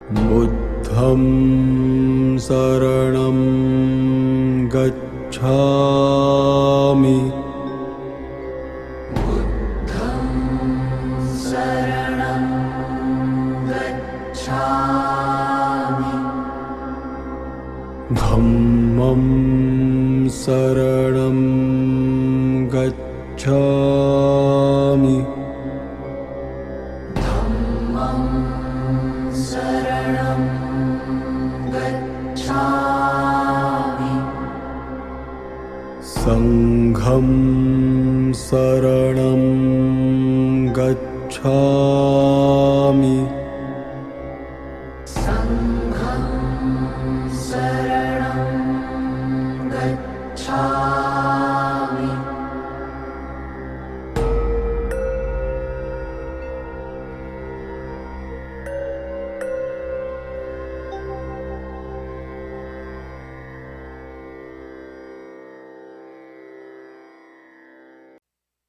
부द्धं शरणं गच्छामि. धम्मं शरणं गच्छामि. संघं शरणं गच्छामि.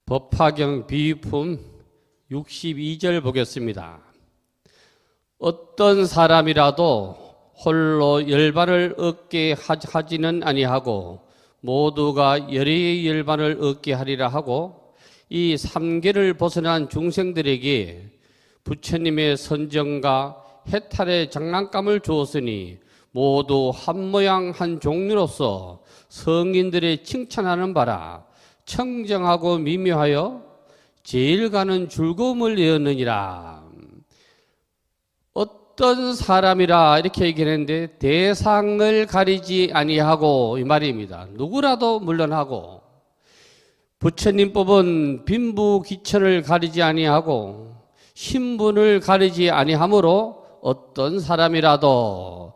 법화경 비유품 62절 보겠습니다. 어떤 사람이라도 홀로 열반을 얻게 하지는 아니하고 모두가 열의의 열반을 얻게 하리라 하고, 이 삼계를 벗어난 중생들에게 부처님의 선정과 해탈의 장난감을 주었으니 모두 한 모양 한 종류로서 성인들의 칭찬하는 바라 청정하고 미묘하여 제일 가는 즐거움을 내었느니라. 어떤 사람이라 이렇게 얘기했는데 대상을 가리지 아니하고 이 말입니다. 누구라도 물론하고, 부처님 법은 빈부귀천을 가리지 아니하고 신분을 가리지 아니하므로 어떤 사람이라도,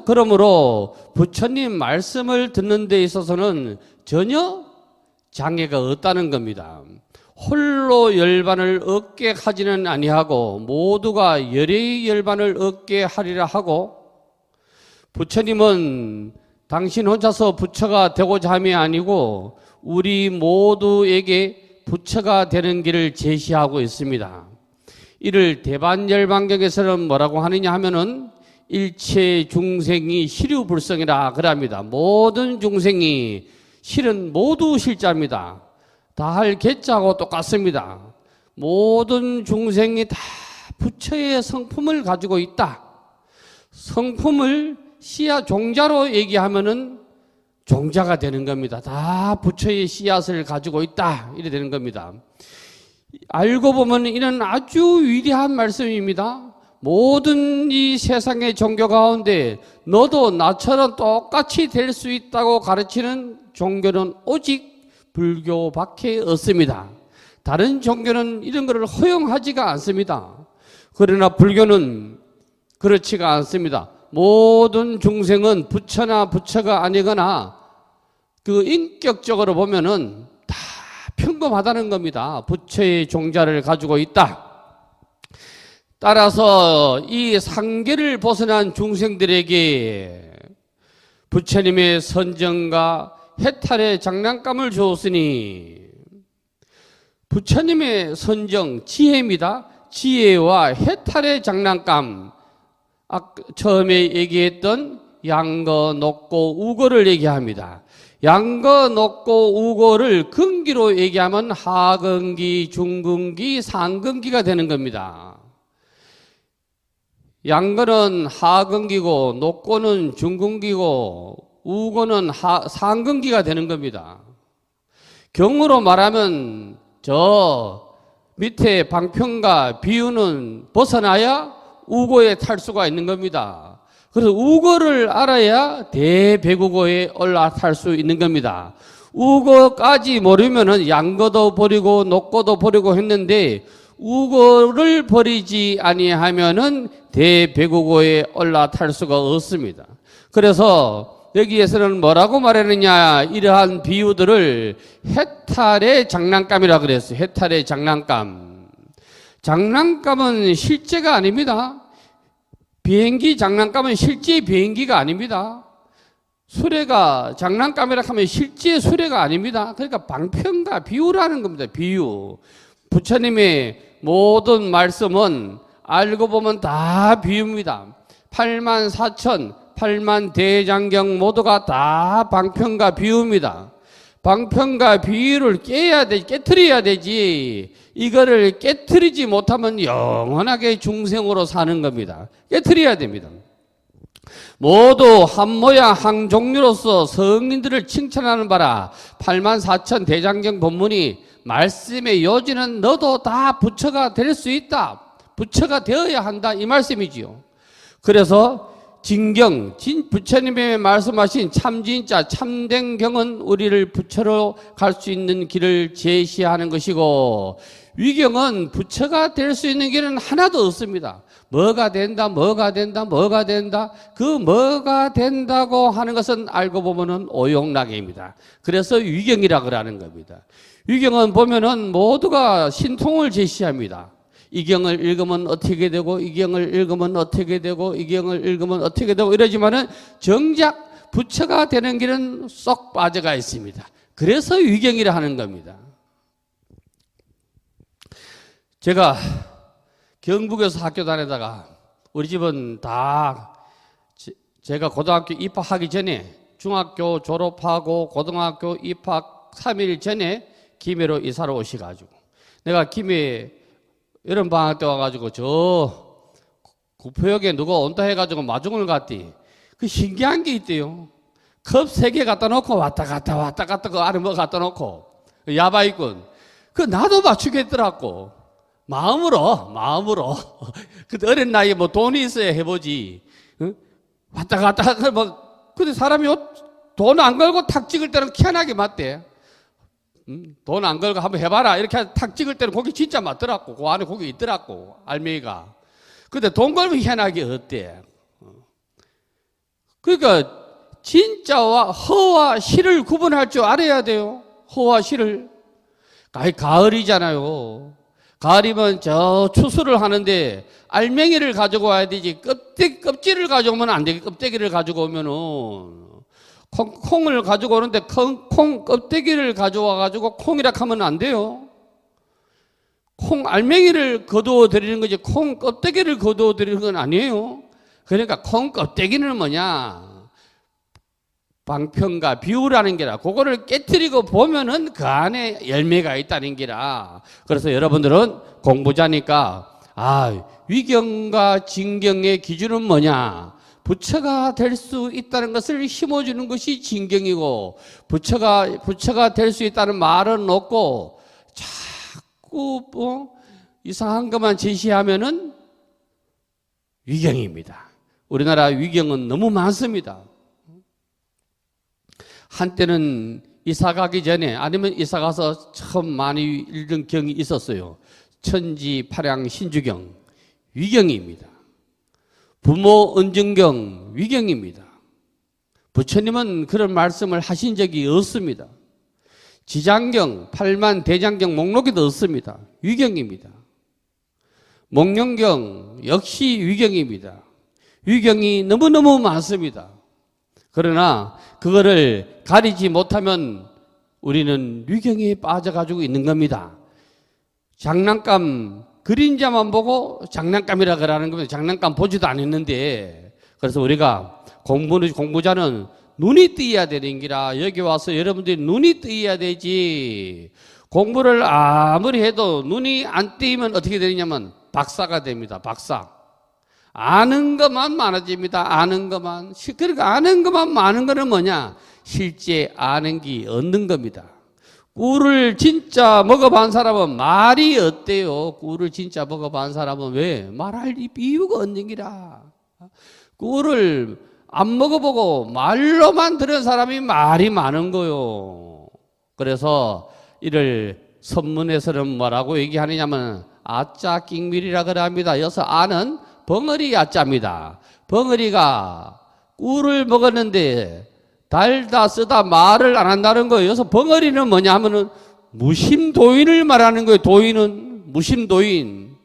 그러므로 부처님 말씀을 듣는 데 있어서는 전혀 장애가 없다는 겁니다. 홀로 열반을 얻게 하지는 아니하고 모두가 열의 열반을 얻게 하리라 하고, 부처님은 당신 혼자서 부처가 되고자 함이 아니고 우리 모두에게 부처가 되는 길을 제시하고 있습니다. 이를 대반열반경에서는 뭐라고 하느냐 하면은 일체 중생이 시류불성이라 그럽니다. 모든 중생이, 실은 모두 실자입니다. 다 할 개자하고 똑같습니다. 모든 중생이 다 부처의 성품을 가지고 있다. 성품을 씨앗 종자로 얘기하면은 종자가 되는 겁니다. 다 부처의 씨앗을 가지고 있다. 이래 되는 겁니다. 알고 보면 이는 아주 위대한 말씀입니다. 모든 이 세상의 종교 가운데 너도 나처럼 똑같이 될 수 있다고 가르치는 종교는 오직 불교밖에 없습니다. 다른 종교는 이런 것을 허용하지가 않습니다. 그러나 불교는 그렇지가 않습니다. 모든 중생은 부처나 부처가 아니거나 그 인격적으로 보면은 다 평범하다는 겁니다. 부처의 종자를 가지고 있다. 따라서 이 상계를 벗어난 중생들에게 부처님의 선정과 해탈의 장난감을 주었으니, 부처님의 선정, 지혜입니다. 지혜와 해탈의 장난감, 처음에 얘기했던 양거, 녹고, 우거를 얘기합니다. 양거, 녹고, 우거를 근기로 얘기하면 하근기, 중근기, 상근기가 되는 겁니다. 양거는 하근기고 녹고는 중근기고 우고는 상근기가 되는 겁니다. 경으로 말하면 저 밑에 방편과 비유는 벗어나야 우고에 탈 수가 있는 겁니다. 그래서 우고를 알아야 대배구고에 올라탈 수 있는 겁니다. 우고까지 모르면은 양거도 버리고 녹고도 버리고 했는데 우고를 버리지 아니하면은 대배구고에 올라탈 수가 없습니다. 그래서 여기에서는 뭐라고 말했느냐, 이러한 비유들을 해탈의 장난감이라 그랬어요. 해탈의 장난감. 장난감은 실제가 아닙니다. 비행기 장난감은 실제 비행기가 아닙니다. 수레가 장난감이라 하면 실제 수레가 아닙니다. 그러니까 방편과 비유라는 겁니다. 비유. 부처님의 모든 말씀은 알고 보면 다 비유입니다. 8만 4천, 8만 대장경 모두가 다 방편과 비유입니다. 방편과 비유를 깨트려야 되지. 이거를 깨트리지 못하면 영원하게 중생으로 사는 겁니다. 깨트려야 됩니다. 모두 한 모양 한 종류로서 성인들을 칭찬하는 바라 8만 4천 대장경 본문이 말씀의 요지는 너도 다 부처가 될 수 있다. 부처가 되어야 한다. 이 말씀이지요. 그래서 진경, 부처님의 말씀하신 참진짜, 참된 경은 우리를 부처로 갈 수 있는 길을 제시하는 것이고, 위경은 부처가 될 수 있는 길은 하나도 없습니다. 뭐가 된다. 그 뭐가 된다고 하는 것은 알고 보면은 오용락입니다. 그래서 위경이라 그러는 겁니다. 위경은 보면은 모두가 신통을 제시합니다. 이 경을 읽으면 어떻게 되고, 이 경을 읽으면 어떻게 되고, 이 경을 읽으면 어떻게 되고 이러지만은 정작 부처가 되는 길은 쏙 빠져가 있습니다. 그래서 위경이라 하는 겁니다. 제가 경북에서 학교 다니다가 우리 집은 다 제가 고등학교 입학하기 전에 중학교 졸업하고 고등학교 입학 3일 전에 김해로 이사를 오셔가지고 내가 김해 여름방학 때 와가지고 저 구포역에 누가 온다 해가지고 마중을 갔디. 그 신기한 게 있대요. 컵 3개 갖다 놓고 왔다 갔다 그 안에 뭐 갖다 놓고 야바이꾼. 그 나도 맞추겠더라고. 마음으로 그때 어린 나이에 뭐 돈이 있어야 해보지. 응? 왔다 갔다 뭐 근데 사람이 돈 안 걸고 탁 찍을 때는 희한하게 맞대. 돈 안 걸고 한번 해봐라 이렇게 탁 찍을 때는 고기 진짜 맞더라고. 그 안에 고기 있더라고 알맹이가. 근데 돈 걸면 희한하게 어때. 그러니까 진짜와 허와 실을 구분할 줄 알아야 돼요. 허와 실을. 가을이잖아요. 가을이면 저 추수를 하는데 알맹이를 가지고 와야 되지. 껍질을 가져오면 안 되게. 껍데기를 가지고 오면은 콩을 가지고 오는데 콩 껍데기를 가져와 가지고 콩이라 하면 안 돼요. 콩 알맹이를 거두어 드리는 거지 콩 껍데기를 거두어 드리는 건 아니에요. 그러니까 콩 껍데기는 뭐냐? 방편과 비유라는 게라. 그거를 깨트리고 보면은 그 안에 열매가 있다는 게라. 그래서 여러분들은 공부자니까 위경과 진경의 기준은 뭐냐? 부처가 될 수 있다는 것을 심어주는 것이 진경이고 부처가 될 수 있다는 말은 없고 자꾸 이상한 것만 제시하면은 위경입니다. 우리나라 위경은 너무 많습니다. 한때는 이사 가기 전에 아니면 이사 가서 처음 많이 읽은 경이 있었어요. 천지파량 신주경 위경입니다. 부모 은증경 위경입니다. 부처님은 그런 말씀을 하신 적이 없습니다. 지장경 8만 대장경 목록에도 없습니다. 위경입니다. 목련경 역시 위경입니다. 위경이 너무너무 많습니다. 그러나 그거를 가리지 못하면 우리는 위경에 빠져가지고 있는 겁니다. 장난감 그림자만 보고 장난감이라 그러는 겁니다. 장난감 보지도 않았는데. 그래서 우리가 공부자는 눈이 뜨여야 되는 기라. 여기 와서 여러분들이 눈이 뜨여야 되지. 공부를 아무리 해도 눈이 안 뜨이면 어떻게 되냐면 박사가 됩니다. 박사. 아는 것만 많아집니다. 아는 것만. 그러니까 아는 것만 많은 거는 뭐냐? 실제 아는 게 얻는 겁니다. 꿀을 진짜 먹어본 사람은 말이 어때요? 꿀을 진짜 먹어본 사람은 왜? 말할 이유가 없는 기라. 꿀을 안 먹어보고 말로만 들은 사람이 말이 많은 거요. 그래서 이를 선문에서는 뭐라고 얘기하느냐면 아짜 낑밀이라 그럽니다. 여기서 아는 벙어리 아짜입니다. 벙어리가 꿀을 먹었는데 달다 쓰다 말을 안 한다는 거예요. 여기서 벙어리는 뭐냐 하면은 무심도인을 말하는 거예요. 도인은 무심도인.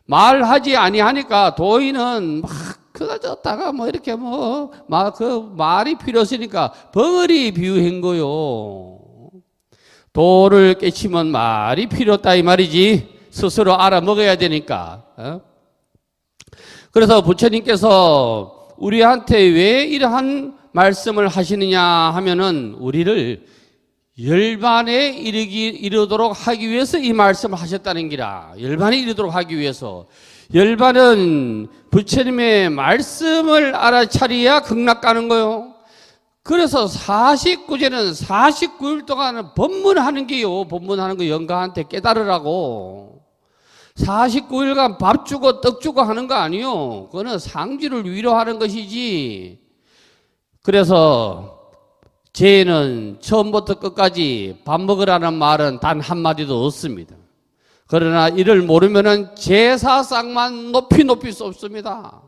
말하지 아니하니까 도인은 막 그다가 뭐 이렇게 그 말이 필요 없으니까 벙어리 비유한 거요. 도를 깨치면 말이 필요 없다 이 말이지. 스스로 알아 먹어야 되니까. 그래서 부처님께서 우리한테 왜 이러한 말씀을 하시느냐 하면은 우리를 열반에 이르도록 하기 위해서 이 말씀을 하셨다는 기라. 열반에 이르도록 하기 위해서. 열반은 부처님의 말씀을 알아차려야 극락 가는 거요. 그래서 49제는 49일 동안 법문하는 게요. 법문하는 거 영가한테 깨달으라고. 49일간 밥 주고 떡 주고 하는 거 아니요. 그거는 상주를 위로하는 것이지. 그래서 제는 처음부터 끝까지 밥 먹으라는 말은 단 한마디도 없습니다. 그러나 이를 모르면은 제사상만 높이 쏟습니다.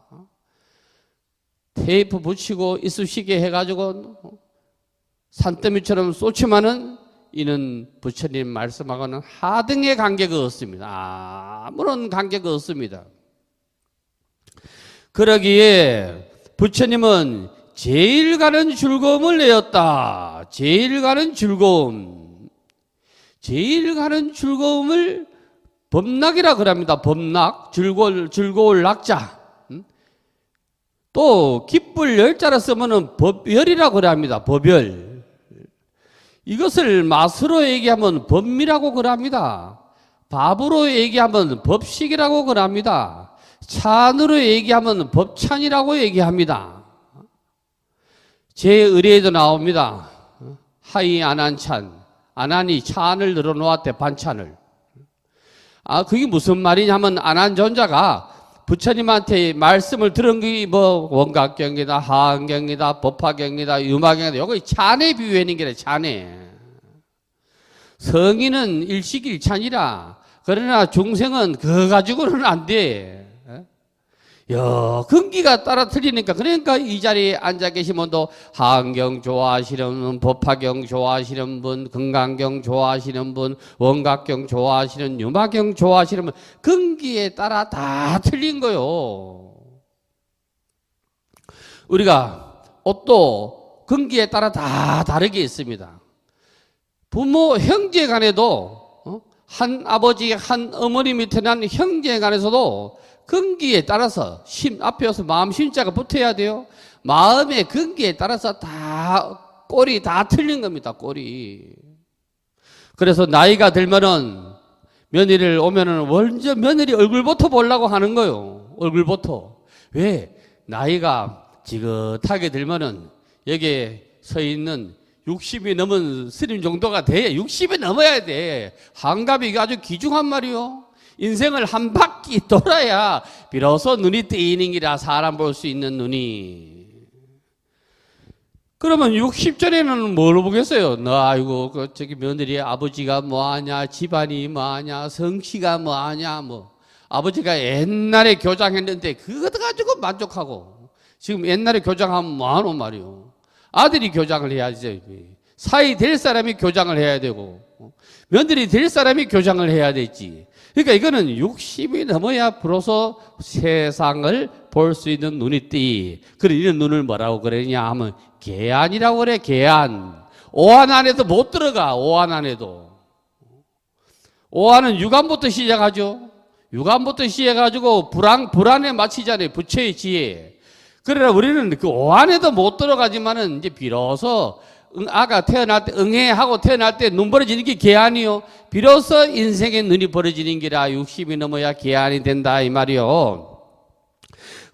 테이프 붙이고 이쑤시개 해가지고 산더미처럼 쏟지만은 이는 부처님 말씀하고는 하등의 관계가 없습니다. 아무런 관계가 없습니다. 그러기에 부처님은 제일 가는 즐거움을 내었다. 제일 가는 즐거움. 제일 가는 즐거움을 법락이라 그럽니다. 법락. 즐거울 낙자. 또 기쁠 열자라 쓰면은 법열이라 그럽니다. 법열. 이것을 맛으로 얘기하면 법미라고 그럽니다. 밥으로 얘기하면 법식이라고 그럽니다. 찬으로 얘기하면 법찬이라고 얘기합니다. 제 의례에도 나옵니다. 하이 안한찬. 안한이 찬을 늘어놓았대, 반찬을. 그게 무슨 말이냐 하면 안한존자가 부처님한테 말씀을 들은 게 뭐 원각경이다, 하한경이다, 법화경이다, 유마경이다. 요거 찬에 비유하는 게래, 찬에. 성인은 일식일찬이라. 그러나 중생은 그거 가지고는 안 돼. 근기가 따라 틀리니까. 그러니까 이 자리에 앉아 계시면 또 하한경 좋아하시는 분, 법화경 좋아하시는 분, 금강경 좋아하시는 분, 원각경 좋아하시는, 유마경 좋아하시는 분, 근기에 따라 다 틀린 거요. 우리가 옷도 근기에 따라 다 다르게 있습니다. 부모 형제 간에도 한 아버지 한 어머님이 태어난 형제 간에서도 근기에 따라서 앞에 와서 마음 심자가 붙어야 돼요. 마음의 근기에 따라서 다 꼴이 다 틀린 겁니다. 꼴이. 그래서 나이가 들면은 며느리를 오면은 먼저 며느리 얼굴부터 보려고 하는 거요. 얼굴부터. 왜? 나이가 지긋하게 들면은 여기에 서 있는 60이 넘은 스님 정도가 돼. 60이 넘어야 돼. 한갑이 아주 귀중한 말이요. 인생을 한 바퀴 돌아야 비로소 눈이 뜨이는 기라. 사람 볼 수 있는 눈이. 그러면 60전에는 뭘 보겠어요? 아이고 저기 며느리 아버지가 뭐하냐, 집안이 뭐하냐, 성씨가 뭐하냐, 아버지가 옛날에 교장했는데 그거 가지고 만족하고, 지금 옛날에 교장하면 뭐하노 말이요. 아들이 교장을 해야지. 사위 될 사람이 교장을 해야 되고, 며느리 될 사람이 교장을 해야 되지. 그러니까 이거는 60이 넘어야 비로소 세상을 볼 수 있는 눈이 띠. 그래, 이런 눈을 뭐라고 그러냐 하면 개안이라고 그래. 개안. 오한 안에도 못 들어가. 오한 안에도. 오한은 육안부터 시작하죠. 육안부터 시작해가지고 불안에 맞추잖아요. 부처의 지혜. 그러나 우리는 그 오한에도 못 들어가지만은 이제 비로소 아가 태어날 때 응애하고 태어날 때 눈 벌어지는 게 개안이요. 비로소 인생의 눈이 벌어지는 게라. 60이 넘어야 개안이 된다 이 말이요.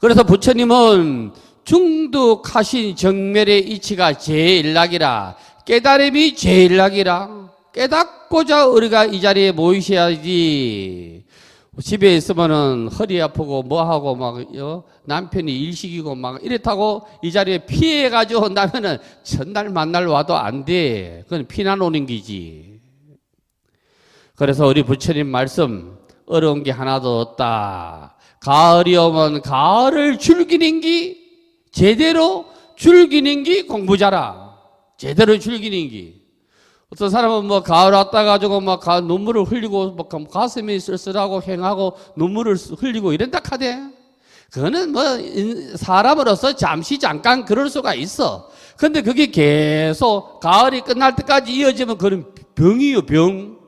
그래서 부처님은 중득하신 정멸의 이치가 제일락이라. 깨달음이 제일락이라. 깨닫고자 우리가 이 자리에 모이셔야지. 집에 있으면은 허리 아프고 뭐하고 남편이 일식이고 이렇다고 이 자리에 피해가지고 온다면은 첫날 만날 와도 안 돼. 그건 피난 오는 기지. 그래서 우리 부처님 말씀 어려운 게 하나도 없다. 가을이 오면 가을을 즐기는 게, 제대로 즐기는 게 공부자라. 제대로 즐기는 게. 어떤 사람은 가을 왔다 가지고 눈물을 흘리고 가슴이 쓸쓸하고 횡하고 눈물을 흘리고 이런다 카대. 그거는 사람으로서 잠깐 그럴 수가 있어. 근데 그게 계속 가을이 끝날 때까지 이어지면 그건 병이요, 병.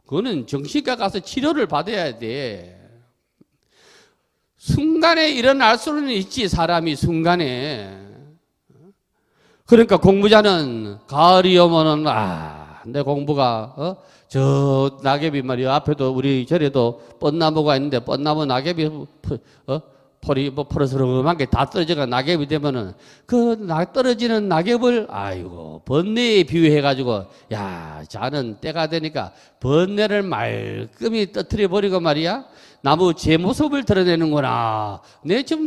그거는 정신과 가서 치료를 받아야 돼. 순간에 일어날 수는 있지, 사람이 순간에. 그러니까 공부자는 가을이 오면은, 내 공부가, 저 낙엽이 말이야. 앞에도 우리 절에도 뻔나무가 있는데, 뻔나무 낙엽이, 폴이 푸르스름한 게 다 떨어져가 낙엽이 되면은, 떨어지는 낙엽을, 아이고, 번뇌에 비유해가지고, 야, 자는 때가 되니까, 번뇌를 말끔히 떨어뜨려 버리고 말이야. 나무 제 모습을 드러내는구나.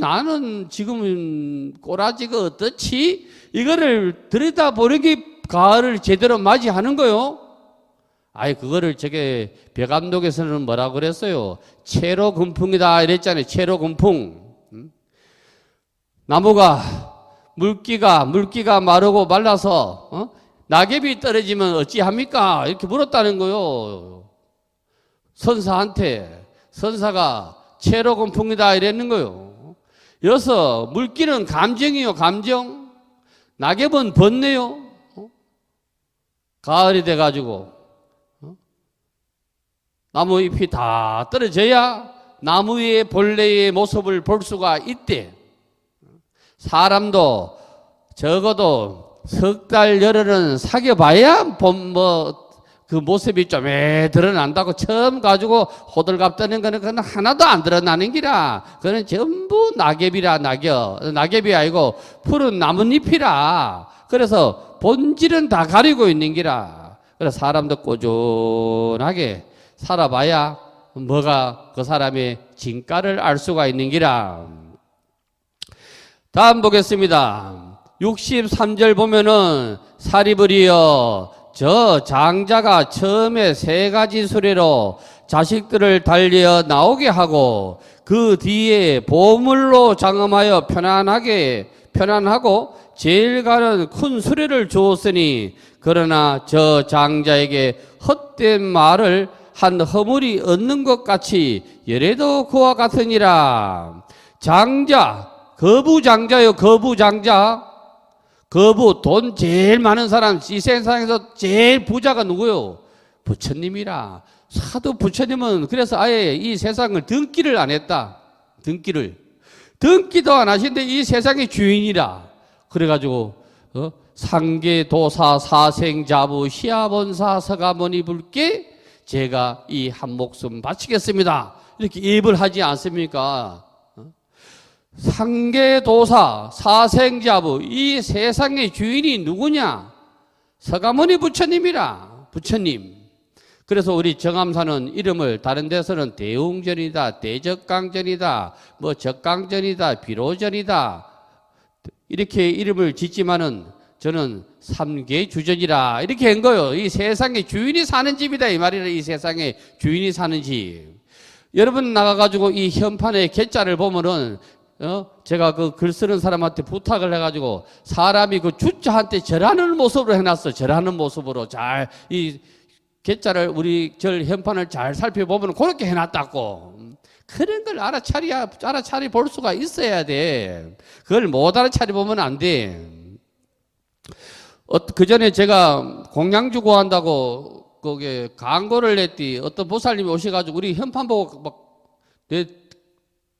나는 지금 꼬라지가 어떻지? 이거를 들여다보는 게 가을을 제대로 맞이하는 거요. 그거를 저게 벼감독에서는 뭐라고 그랬어요? 채로 금풍이다 이랬잖아요. 채로 금풍. 나무가 물기가 마르고 말라서 낙엽이 떨어지면 어찌합니까? 이렇게 물었다는 거요. 선사한테. 선사가 채로 금풍이다 이랬는 거요. 여기서 물기는 감정이요, 감정. 낙엽은 번뇌요. 가을이 돼가지고 나무 잎이 다 떨어져야 나무 위의 본래의 모습을 볼 수가 있대. 사람도 적어도 석 달 열흘은 사귀어봐야 그 모습이 좀 드러난다고. 처음 가지고 호들갑 떠는 거는 그건 하나도 안 드러나는 기라. 그거는 전부 낙엽이라. 낙엽이 아니고 푸른 나뭇잎이라. 그래서 본질은 다 가리고 있는 기라. 그래서 사람도 꾸준하게 살아봐야 뭐가 그 사람의 진가를 알 수가 있는 기라. 다음 보겠습니다. 63절 보면은 사리불이여 저 장자가 처음에 3가지 수레로 자식들을 달려 나오게 하고 그 뒤에 보물로 장엄하여 편안하고 제일 가는 큰 수레를 주었으니 그러나 저 장자에게 헛된 말을 한 허물이 얻는 것 같이 열애도 그와 같으니라. 장자, 거부장자요, 거부장자. 돈 제일 많은 사람, 이 세상에서 제일 부자가 누구요? 부처님이라. 사도 부처님은 그래서 아예 이 세상을 등기를 안 했다. 등기도 안 하신데 이 세상의 주인이라. 그래가지고 상계도사 사생자부 시아본사 서가모니 불께 제가 이 한 목숨 바치겠습니다. 이렇게 예불 하지 않습니까? 상계도사 사생자부 이 세상의 주인이 누구냐? 서가모니 부처님이라. 부처님. 그래서 우리 정암사는 이름을 다른 데서는 대웅전이다, 대적강전이다, 적강전이다, 비로전이다 이렇게 이름을 짓지만은 저는 삼계주전이라 이렇게 한 거예요. 이 세상의 주인이 사는 집이다 이 말이라. 이 세상의 주인이 사는 집. 여러분 나가가지고 이 현판의 개자를 보면은 제가 그 글 쓰는 사람한테 부탁을 해가지고 사람이 그 주자한테 절하는 모습으로 해놨어. 절하는 모습으로 잘 이 개자를 우리 절 현판을 잘 살펴보면 그렇게 해놨다고. 그런 걸 알아차리 볼 수가 있어야 돼. 그걸 못 알아차리 보면 안 돼. 그 전에 제가 공양주 구한다고 거기에 광고를 냈더니 어떤 보살님이 오셔가지고 우리 현판 보고 막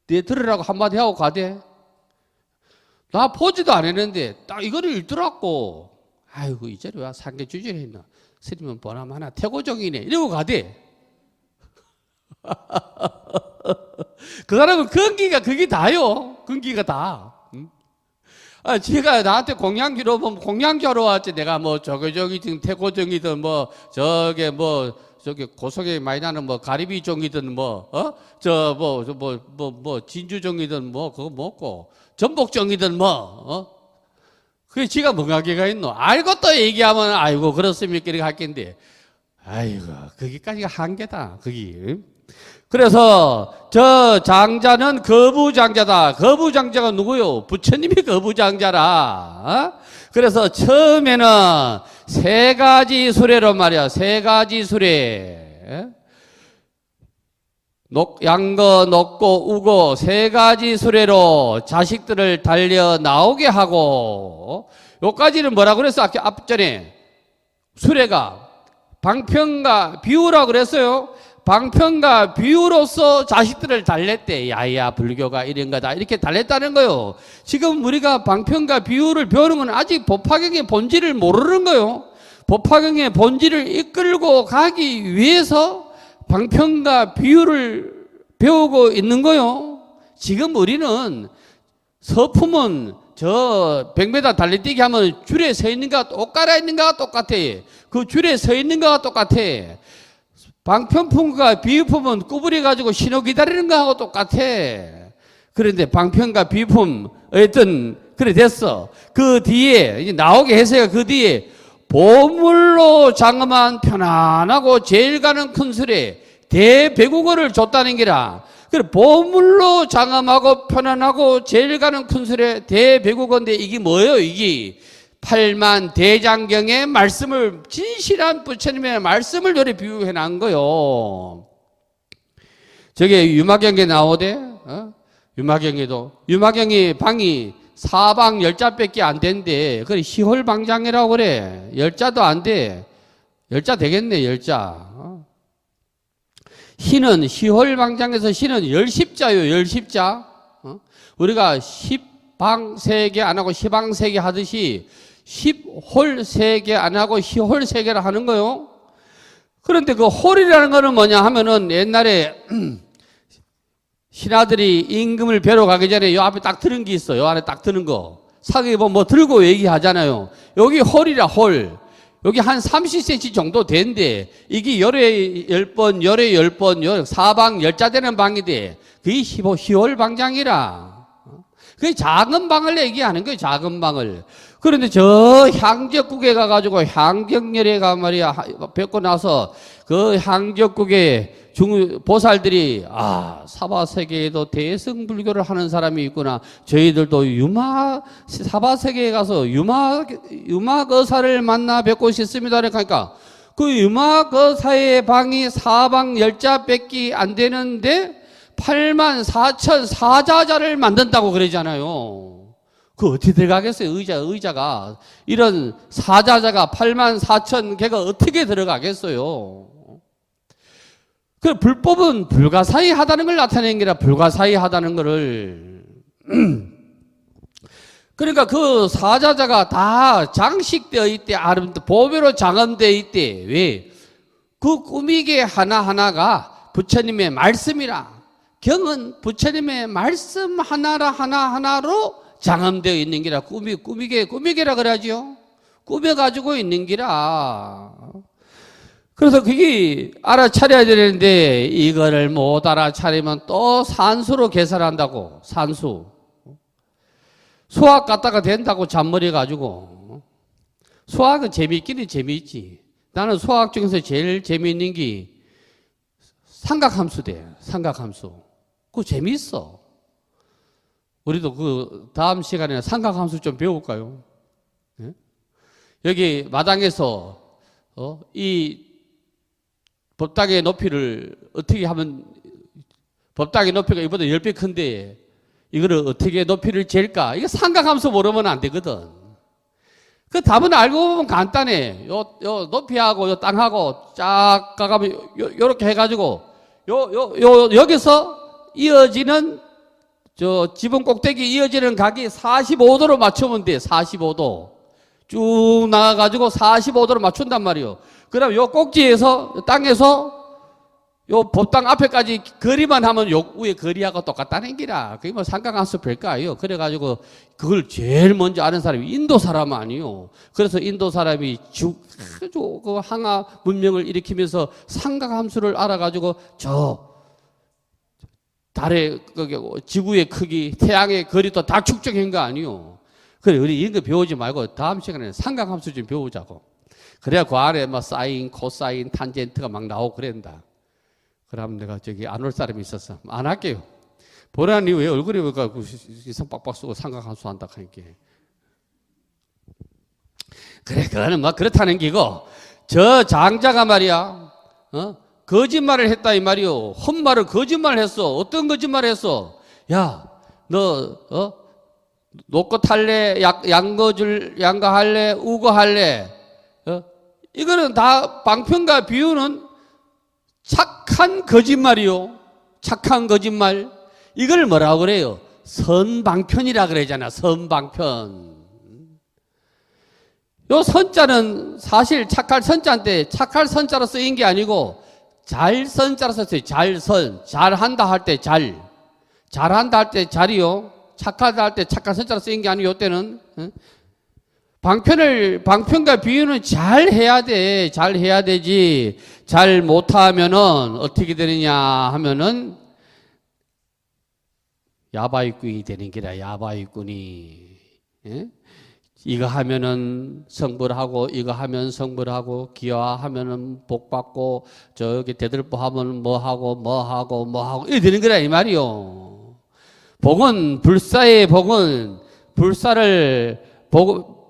내 들으라고 한마디 하고 가대. 나 보지도 안 했는데 딱 이거를 읽더라고. 아이고 이 자리 와 상계 주제를 했나. 스님은 보나마나 태고종이네 이러고 가대. 그 사람은 근기가 그게 다요. 근기가 다. 제가 나한테 공양주로 보면 공양주로 왔지. 내가 저거종이든 태고종이든 저기 고속에 많이 나는 가리비종이든 진주종이든 그거 먹고 전복종이든 그게 지가 멍하게가 있노. 알고 또 얘기하면 아이고 그렇습니까 이렇게 할 텐데 아이고 거기까지가 한계다 거기. 그래서 저 장자는 거부장자다. 거부장자가 누구요? 부처님이 거부장자라. 그래서 처음에는 3가지 수레로 말이야. 3가지 수레. 양거, 녹고, 우고 3가지 수레로 자식들을 달려 나오게 하고 요까지는 뭐라고 그랬어? 앞전에 수레가 방편과 비유라고 그랬어요. 방편과 비유로서 자식들을 달랬대. 야야 불교가 이런 거다 이렇게 달랬다는 거요. 지금 우리가 방편과 비유를 배우는 건 아직 법화경의 본질을 모르는 거요. 법화경의 본질을 이끌고 가기 위해서 방편과 비유를 배우고 있는 거요. 지금 우리는 서품은 저 100m 달리뛰기 하면 줄에 서 있는 거가 똑같아 있는 거가 똑같아. 그 줄에 서 있는 거가 똑같아. 방편품과 비유품은 구부려 가지고 신호 기다리는 거하고 똑같아. 그런데 방편과 비유품 어쨌든 그래 됐어. 그 뒤에 이제 나오게 해서요. 그 뒤에 보물로 장엄한 편안하고 제일 가는 큰 수레 대배국어를 줬다는 게라. 그래 보물로 장엄하고 편안하고 제일 가는 큰 수레 대배국어인데 이게 뭐예요? 이게 8만 대장경의 말씀을 진실한 부처님의 말씀을 요리 비유해 놓은 거요. 저게 유마경에 나오대. 유마경이 방이 사방 열자밖에 안 된대. 그래 시홀방장이라고 그래. 열자도 안 돼. 열자 되겠네 열자. 시는 시홀방장에서 시는 열십자요 열십자. 우리가 십방세계 안 하고 시방세계 하듯이 십홀세계 안 하고 시홀세계를 하는 거요. 그런데 그 홀이라는 거는 뭐냐 하면은 옛날에 신하들이 임금을 뵈러 가기 전에 요 앞에 딱 드는 게 있어. 요 안에 딱 드는 거. 사극에 보면 뭐 들고 얘기하잖아요. 여기 홀이라 홀. 여기 한 30cm 정도 된대. 이게 열에 10번, 열에 10번, 사방 열자 되는 방이 돼. 그게 시홀방장이라. 그게 작은 방을 얘기하는 거예요, 작은 방을. 그런데 저 향적국에 가가지고 향경열애가 말이야, 뵙고 나서 그 향적국에 보살들이, 사바세계에도 대승불교를 하는 사람이 있구나. 저희들도 사바세계에 가서 유마거사를 만나 뵙고 싶습니다. 그러니까 그 유마거사의 방이 사방 열자밖에 안 되는데 8만 4천 사자자를 만든다고 그러잖아요. 그 어떻게 들어가겠어요? 의자가. 이런 사자자가 8만 4천 개가 어떻게 들어가겠어요? 그 불법은 불가사의하다는 걸 나타내는 게 아니라 불가사의하다는 거를. 그러니까 그 사자자가 다 장식되어 있대. 보배로 장엄되어 있대. 왜? 그 꾸미개 하나하나가 부처님의 말씀이라. 경은 부처님의 말씀 하나로 장엄되어 있는 기라. 꾸미개라 그러죠. 꾸며가지고 있는 기라. 그래서 그게 알아차려야 되는데 이거를 못 알아차리면 또 산수로 계산한다고. 산수. 수학 갖다가 된다고 잔머리 가지고. 수학은 재미있기는 재미있지. 나는 수학 중에서 제일 재미있는 게 삼각함수 돼. 삼각함수. 그거 재미있어. 우리도 그 다음 시간에 삼각함수 좀 배울까요? 네? 여기 마당에서 이 법당의 높이를 어떻게 하면, 법당의 높이가 이보다 10배 큰데 이거를 어떻게 높이를 잴까? 이거 삼각함수 모르면 안 되거든. 그 답은 알고 보면 간단해. 요 높이하고 요 땅하고 쫙 가가면 요렇게 해가지고 여기서 이어지는 저 지붕 꼭대기 이어지는 각이 45도로 맞추면 돼. 45도. 쭉 나가가지고 45도로 맞춘단 말이요. 그럼 요 꼭지에서, 땅에서 요 법당 앞에까지 거리만 하면 요 위에 거리하고 똑같다는 기라. 그게 뭐 삼각함수 별거 아니에요. 그래가지고 그걸 제일 먼저 아는 사람이 인도 사람 아니요. 그래서 인도 사람이 그 항하 문명을 일으키면서 삼각함수를 알아가지고 저 달의 지구의 크기, 태양의 거리도 다 측정한 거 아니요. 그래, 우리 이런 거 배우지 말고 다음 시간에 삼각함수 좀 배우자고. 그래야 그 안에 뭐 사인, 코사인, 탄젠트가 막 나오고 그랬다. 그럼 내가 저기 안 올 사람이 있었어. 안 할게요. 보라니 왜 얼굴에 왜 이상 빡빡 쓰고 삼각함수 한다 하니까. 그래, 그거는 뭐 그렇다는 기고, 저 장자가 말이야, 거짓말을 했다 이 말이요. 헛말을 거짓말을 했어. 어떤 거짓말을 했어? 야, 너 놓고 탈래? 양거할래? 우거할래? 이거는 다 방편과 비유는 착한 거짓말이요. 착한 거짓말. 이걸 뭐라고 그래요? 선방편이라 그러잖아. 선방편. 요 선자는 사실 착할 선자인데 착할 선자로 쓰인 게 아니고 잘 선자로 썼어요. 잘선. 잘한다 할 때 잘. 잘한다 할 때 잘이요. 착하다 할 때 착한 선자로 쓰인 게 아니고 요때는 방편과 비유는 잘 해야 돼. 잘 해야 되지. 잘 못하면은 어떻게 되느냐 하면은 야바이꾼이 되는 게라. 야바이꾼이. 예? 이거 하면은 성불하고 이거 하면 성불하고 기화하면은 복받고 저기 대들보 하면 뭐하고 이래 되는 거라 이 말이요. 복은 불사의 복은 불사를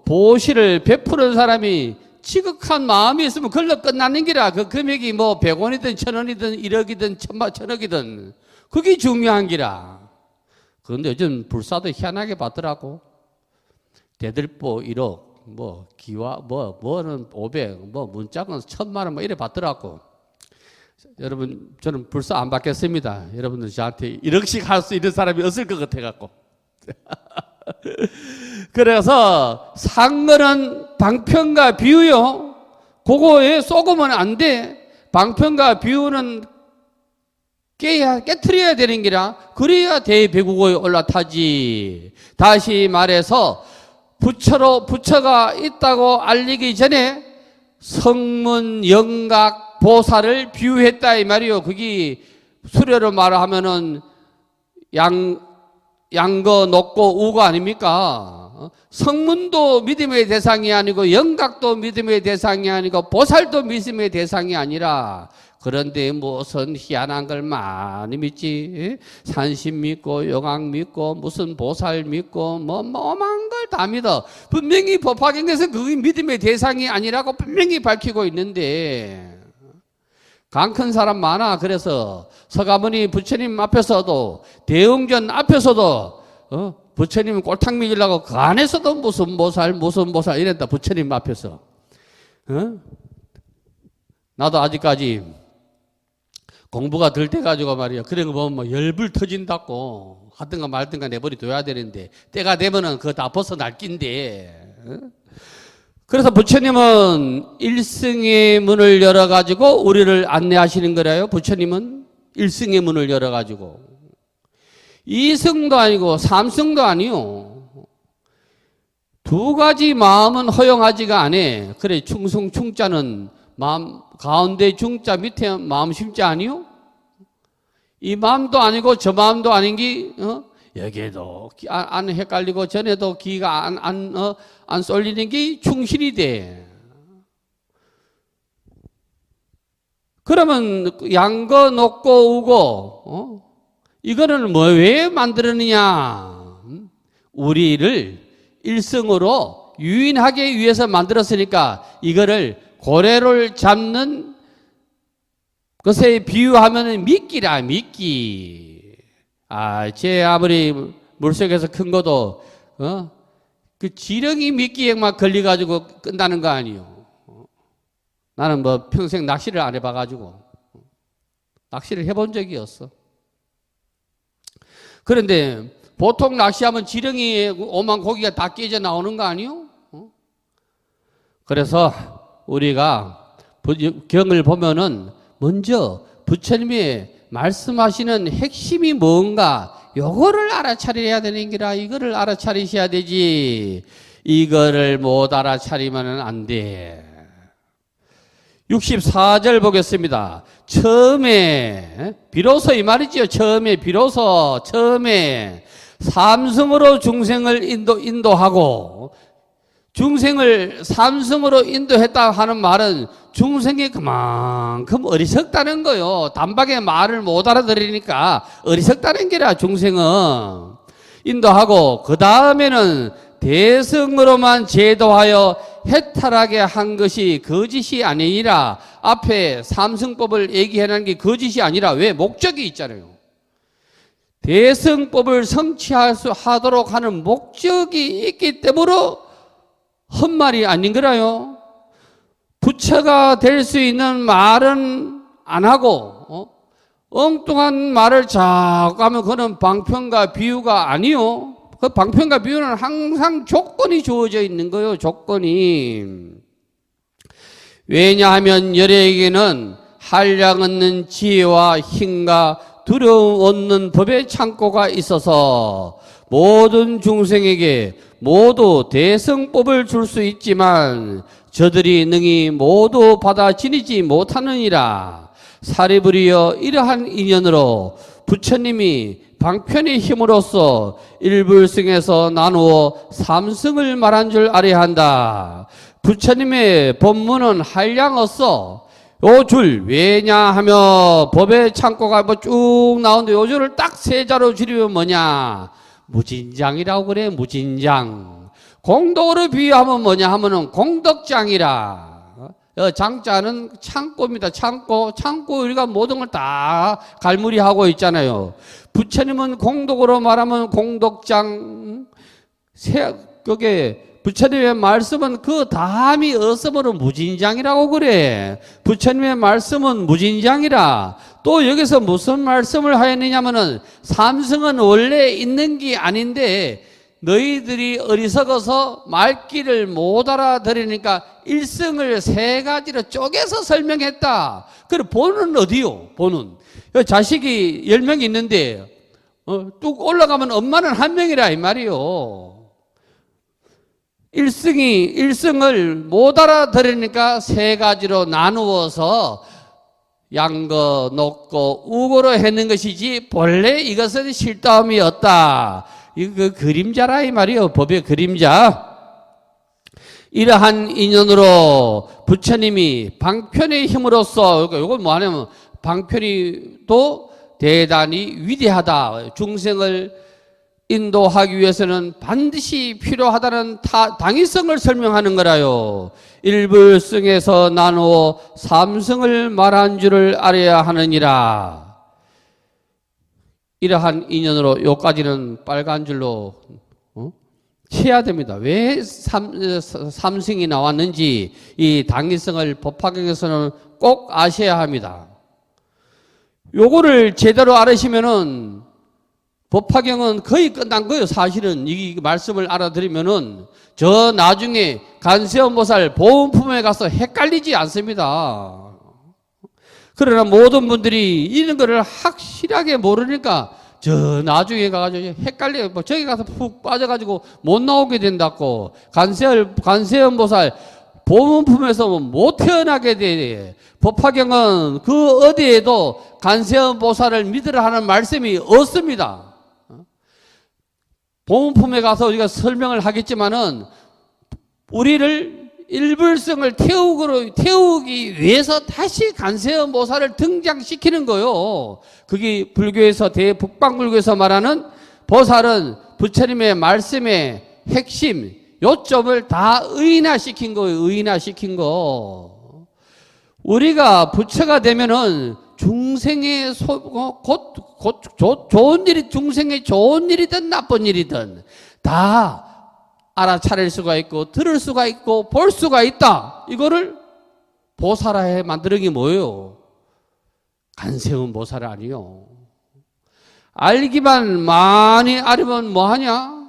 보시를 베푸는 사람이 지극한 마음이 있으면 그걸로 끝나는 기라. 그 금액이 뭐 100원이든 1000원이든 1억이든 1000억이든 그게 중요한 기라. 그런데 요즘 불사도 희한하게 받더라고. 대들보 1억, 뭐 기와 뭐는 500, 뭐 문짝은 1000만 원 뭐 이래 받더라고. 여러분 저는 불사 안 받겠습니다. 여러분들 저한테 1억씩 할 수 있는 사람이 없을 것 같아 갖고. 그래서 상거는 방편과 비유요. 그거에 속으면 안 돼. 방편과 비유는 깨트려야 되는 기라. 그래야 대배국에 올라타지. 다시 말해서 부처가 있다고 알리기 전에 성문, 영각, 보살을 비유했다 이 말이요. 그게 수료로 말하면은 양거, 녹고, 우거 아닙니까? 성문도 믿음의 대상이 아니고 영각도 믿음의 대상이 아니고 보살도 믿음의 대상이 아니라 그런데 무슨 희한한 걸 많이 믿지? 산신 믿고 영악 믿고 무슨 보살 믿고 뭐 오만 걸 다 믿어. 분명히 법화경에서 그게 믿음의 대상이 아니라고 분명히 밝히고 있는데 강 큰 사람 많아. 그래서 서가모니 부처님 앞에서도 대웅전 앞에서도 부처님 꼴탕 먹이려고 그 안에서도 무슨 보살 이랬다. 부처님 앞에서. 나도 아직까지 공부가 덜 돼가지고 말이야. 그런 거 보면 뭐 열불 터진다고 하든가 말든가 내버려 둬야 되는데 때가 되면은 그거 다 벗어날 낀데. 그래서 부처님은 일승의 문을 열어가지고 우리를 안내하시는 거래요. 부처님은 일승의 문을 열어가지고. 이승도 아니고 삼승도 아니요. 두 가지 마음은 허용하지가 않아. 그래 충성 충자는 마음 가운데 중자 밑에 마음 심자 아니요? 이 마음도 아니고 저 마음도 아닌 게 여기에도 안 헷갈리고 전에도 기가 안 쏠리는 게 충실이 돼. 그러면 양거 녹고 우고 이거는 뭐 왜 만들었느냐? 우리를 일승으로 유인하기 위해서 만들었으니까 이거를 고래를 잡는 것에 비유하면 미끼라, 미끼. 제 아무리 물속에서 큰 것도, 그 지렁이 미끼에만 걸려가지고 끝나는 거 아니요. 나는 뭐 평생 낚시를 안 해봐가지고, 낚시를 해본 적이 없어. 그런데 보통 낚시하면 지렁이에 오만 고기가 다 깨져 나오는 거 아니요? 그래서 우리가 경을 보면은 먼저 부처님이 말씀하시는 핵심이 뭔가 요거를 알아차려야 되는 기라. 이거를 알아차리셔야 되지. 이거를 못 알아차리면 안 돼. 64절 보겠습니다. 처음에 비로소 이 말이지요. 처음에 삼승으로 중생을 인도하고 중생을 삼승으로 인도했다 하는 말은 중생이 그만큼 어리석다는 거요. 단박에 말을 못 알아들으니까 어리석다는 게라. 중생은 인도하고 그 다음에는 대승으로만 제도하여 해탈하게 한 것이 거짓이 아니라 앞에 삼승법을 얘기해놓은 게 거짓이 아니라 왜? 목적이 있잖아요. 대승법을 성취하도록 하는 목적이 있기 때문에 헛말이 아닌 거라요. 부처가 될 수 있는 말은 안 하고 엉뚱한 말을 자꾸 하면 그는 방편과 비유가 아니요. 그 방편과 비유는 항상 조건이 주어져 있는 거예요. 조건이. 왜냐하면 여러에게는 한량 얻는 지혜와 힘과 두려움 얻는 법의 창고가 있어서 모든 중생에게 모두 대성법을 줄 수 있지만 저들이 능히 모두 받아 지니지 못하느니라. 사리부리여 이러한 인연으로 부처님이 방편의 힘으로써 일불승에서 나누어 삼승을 말한 줄 알아야 한다. 부처님의 법문은 한량없어. 요 줄 왜냐하며 법의 창고가 뭐 쭉 나오는데 요 줄을 딱 세 자로 줄이면 뭐냐? 무진장이라고 그래. 무진장. 공덕으로 비유하면 뭐냐 하면은 공덕장이라. 장자는 창고입니다. 창고 우리가 모든 걸 다 갈무리하고 있잖아요. 부처님은 공덕으로 말하면 공덕장. 그게 부처님의 말씀은 그 다음이 없으면 무진장이라고 그래. 부처님의 말씀은 무진장이라. 또 여기서 무슨 말씀을 하였느냐면은 삼승은 원래 있는 게 아닌데 너희들이 어리석어서 말귀를 못 알아들으니까 일승을 세 가지로 쪼개서 설명했다. 그래 본은 어디요? 본은 자식이 10명 있는데 뚝 올라가면 엄마는 한 명이라 이 말이요. 일승을 못 알아들으니까 세 가지로 나누어서 양거, 녹거, 우거로 했는 것이지 본래 이것은 실다움이었다. 이거 그림자라 이 말이요. 법의 그림자. 이러한 인연으로 부처님이 방편의 힘으로써 이걸 뭐 하냐면 방편이 또 대단히 위대하다. 중생을 인도하기 위해서는 반드시 필요하다는 당위성을 설명하는 거라요. 일불승에서 나누어 삼승을 말한 줄을 알아야 하느니라. 이러한 인연으로 요까지는 빨간 줄로 쳐야 됩니다. 왜 삼승이 나왔는지 이 당위성을 법화경에서는 꼭 아셔야 합니다. 요거를 제대로 알으시면은 법화경은 거의 끝난 거예요. 사실은 이 말씀을 알아들으면은 저 나중에 간세음보살 보훈품에 가서 헷갈리지 않습니다. 그러나 모든 분들이 이런 거를 확실하게 모르니까 저 나중에 가가지고 헷갈려. 뭐 저기 가서 푹 빠져가지고 못 나오게 된다고. 간세음보살 보문품에서 못 태어나게 돼. 법화경은 그 어디에도 간세음보살을 믿으라 하는 말씀이 없습니다. 보문품에 가서 우리가 설명을 하겠지만은 우리를 일불성을 태우기 위해서 다시 간세음보살을 등장시키는 거요. 그게 불교에서 대북방불교에서 말하는 보살은 부처님의 말씀의 핵심 요점을 다 의인화시킨 거예요. 의인화시킨 거. 우리가 부처가 되면은 중생의 좋은 일이 중생의 좋은 일이든 나쁜 일이든 다 알아차릴 수가 있고 들을 수가 있고 볼 수가 있다. 이거를 보살하에 만드는 게 뭐예요? 간세음 보살 아니요. 알기만 많이 알면 뭐하냐?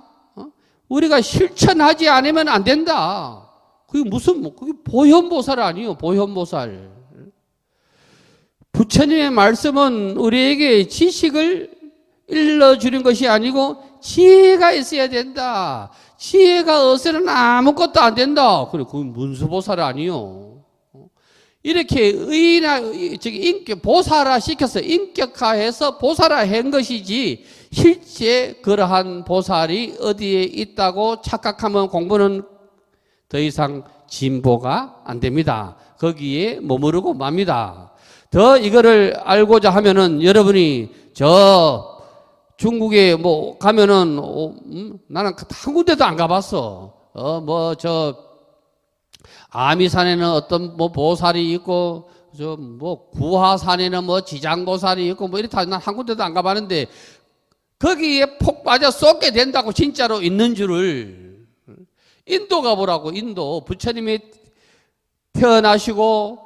우리가 실천하지 않으면 안 된다. 그게 그게 보현보살 아니요. 보현보살. 부처님의 말씀은 우리에게 지식을 일러주는 것이 아니고 지혜가 있어야 된다. 지혜가 없으면 아무것도 안 된다. 그래, 그건 문수보살 아니요. 이렇게 보살화 시켜서 인격화해서 보살화 한 것이지 실제 그러한 보살이 어디에 있다고 착각하면 공부는 더 이상 진보가 안 됩니다. 거기에 머무르고 맙니다. 더 이거를 알고자 하면은 여러분이 저 중국에 뭐 가면은 나는 한 군데도 안 가봤어. 아미산에는 어떤 뭐 보살이 있고 저 뭐 구하산에는 뭐 지장보살이 있고 뭐 이렇다 난 한 군데도 안 가봤는데 거기에 폭 빠져 쏟게 된다고 진짜로 있는 줄을 인도 가보라고. 인도 부처님이 태어나시고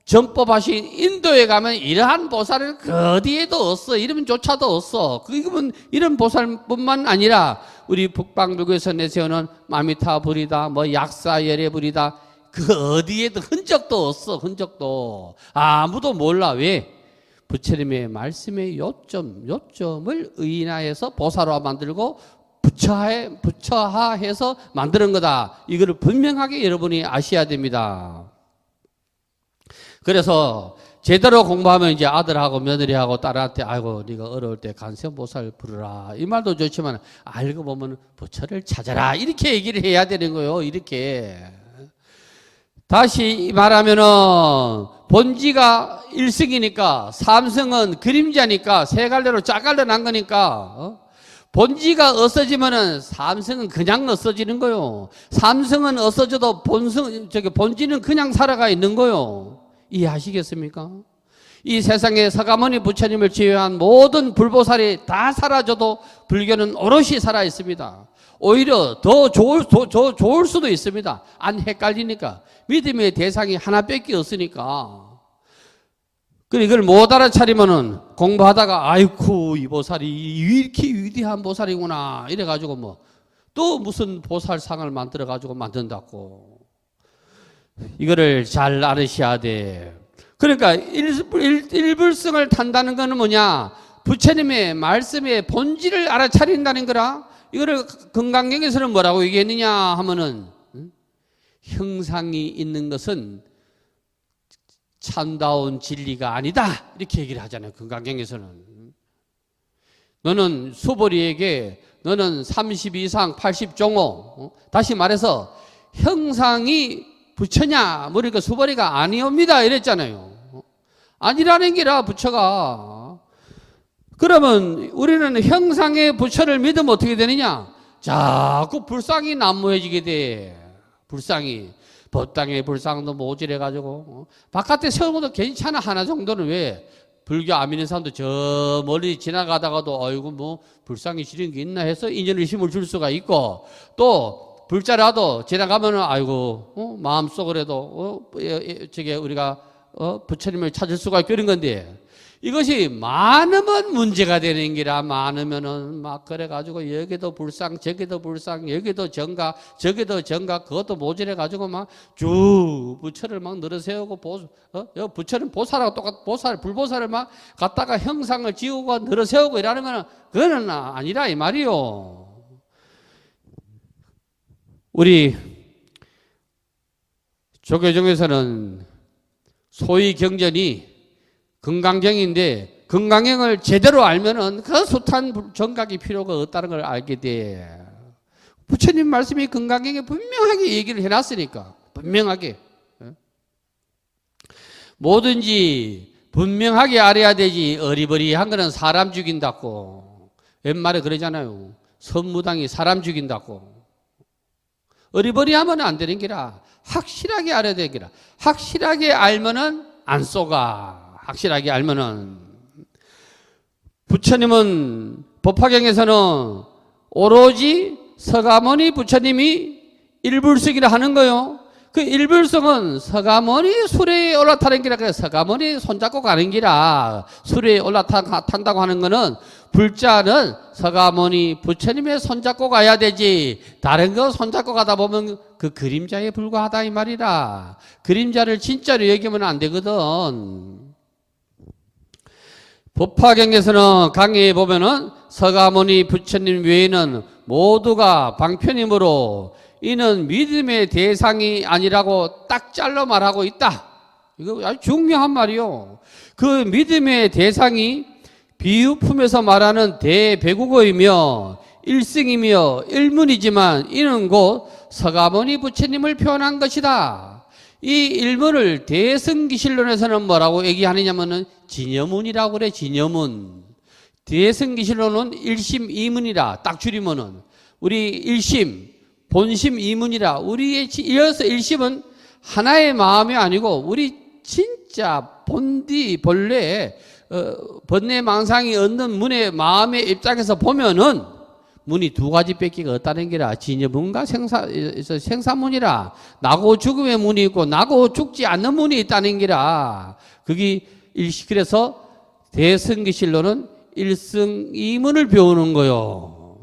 전법하신 인도에 가면 이러한 보살은 그 어디에도 없어. 이름조차도 없어. 그러면 이런 보살뿐만 아니라 우리 북방불교에서 내세우는 마미타 불이다, 뭐 약사 열애불이다, 그 어디에도 흔적도 없어. 흔적도 아무도 몰라. 왜? 부처님의 말씀의 요점을 의인화해서 보살화 만들고 부처화해서 만드는 거다. 이거를 분명하게 여러분이 아셔야 됩니다. 그래서 제대로 공부하면 이제 아들하고 며느리하고 딸한테 아이고 네가 어려울 때 간세음보살 부르라 이 말도 좋지만 알고 보면 부처를 찾아라 이렇게 얘기를 해야 되는 거예요. 이렇게 다시 말하면은 본지가 일승이니까 삼승은 그림자니까 세 갈래로 짝갈려 난 거니까 본지가 없어지면은 삼승은 그냥 없어지는 거요. 삼승은 없어져도 본지는 그냥 살아가 있는 거요. 이해하시겠습니까? 이 세상에 서가모니 부처님을 제외한 모든 불보살이 다 사라져도 불교는 오롯이 살아 있습니다. 오히려 더 좋을 수도 있습니다. 안 헷갈리니까. 믿음의 대상이 하나밖에 없으니까. 이걸 못 알아차리면은 공부하다가 아이쿠 이 보살이 이렇게 위대한 보살이구나 이래가지고 뭐 또 무슨 보살상을 만들어가지고 만든다고. 이거를 잘 알으셔야 돼. 그러니까 일불성을 탄다는 것은 뭐냐? 부처님의 말씀의 본질을 알아차린다는 거라. 이거를 금강경에서는 뭐라고 얘기했느냐 하면은 형상이 있는 것은 참다운 진리가 아니다 이렇게 얘기를 하잖아요. 금강경에서는 너는 수보리에게 너는 30 이상 80종호 다시 말해서 형상이 부처냐? 그러니까 수보리가 아니옵니다 이랬잖아요. 아니라는 게라 부처가. 그러면 우리는 형상의 부처를 믿으면 어떻게 되느냐? 자꾸 불상이 난무해지게 돼. 불상이. 법당의 불상도 모질해가지고 바깥에 세우는 것도 괜찮아. 하나 정도는. 왜? 불교 안 믿는 사람도 저 멀리 지나가다가도 아이고 뭐 불상이 지른 게 있나 해서 인연의 힘을 줄 수가 있고 또 불자라도 지나가면은 아이고 마음속으로도 저게 우리가 부처님을 찾을 수가 있고 이런 건데 이것이 많으면 문제가 되는 기라. 많으면은 막 그래가지고 여기도 불상 저기도 불상 여기도 정가 저기도 정가 그것도 모질해가지고 막 쭉 부처를 막 늘어세우고 부처는 보살하고 똑같 불보살을 막 갖다가 형상을 지우고 늘어세우고 이러는 거는 그거는 아니라 이 말이요. 우리 조계종에서는 소위 경전이 금강경인데 금강경을 제대로 알면은 그 숱한 정각이 필요가 없다는 걸 알게 돼. 부처님 말씀이 금강경에 분명하게 얘기를 해놨으니까 분명하게 뭐든지 분명하게 알아야 되지. 어리버리한 거는 사람 죽인다고 옛말에 그러잖아요. 선무당이 사람 죽인다고. 어리버리하면 안 되는 기라. 확실하게 알아야 되는 기라. 확실하게 알면은 안 쏘가. 확실하게 알면은. 부처님은 법화경에서는 오로지 서가모니 부처님이 일불성이라 하는 거요. 그 일불성은 서가모니 수레에 올라타는 기라. 그래서 서가모니 손잡고 가는 기라. 수레에 올라탄다고 하는 거는 불자는 서가모니 부처님의 손잡고 가야 되지. 다른 거 손잡고 가다 보면 그 그림자에 불과하다 이 말이라. 그림자를 진짜로 여기면 안 되거든. 법화경에서는 강의에 보면은 서가모니 부처님 외에는 모두가 방편이므로 이는 믿음의 대상이 아니라고 딱 잘라 말하고 있다. 이거 아주 중요한 말이요. 그 믿음의 대상이 비유품에서 말하는 대배국어이며 일승이며 일문이지만 이는 곧 서가모니 부처님을 표현한 것이다. 이 일문을 대승기실론에서는 뭐라고 얘기하느냐면은 진여문이라고 그래. 진여문. 대승기실론은 일심 이문이라 딱 줄이면은 우리 일심 본심 이문이라. 우리의 이어서 일심은 하나의 마음이 아니고 우리 진짜 본디 본래 번뇌 망상이 얻는 문의 마음의 입장에서 보면은 문이 두 가지밖에 없다는 게라. 진여문과 생사문이라. 나고 죽음의 문이 있고 나고 죽지 않는 문이 있다는 게라. 그래서 대승기실로는 일승이문을 배우는 거요.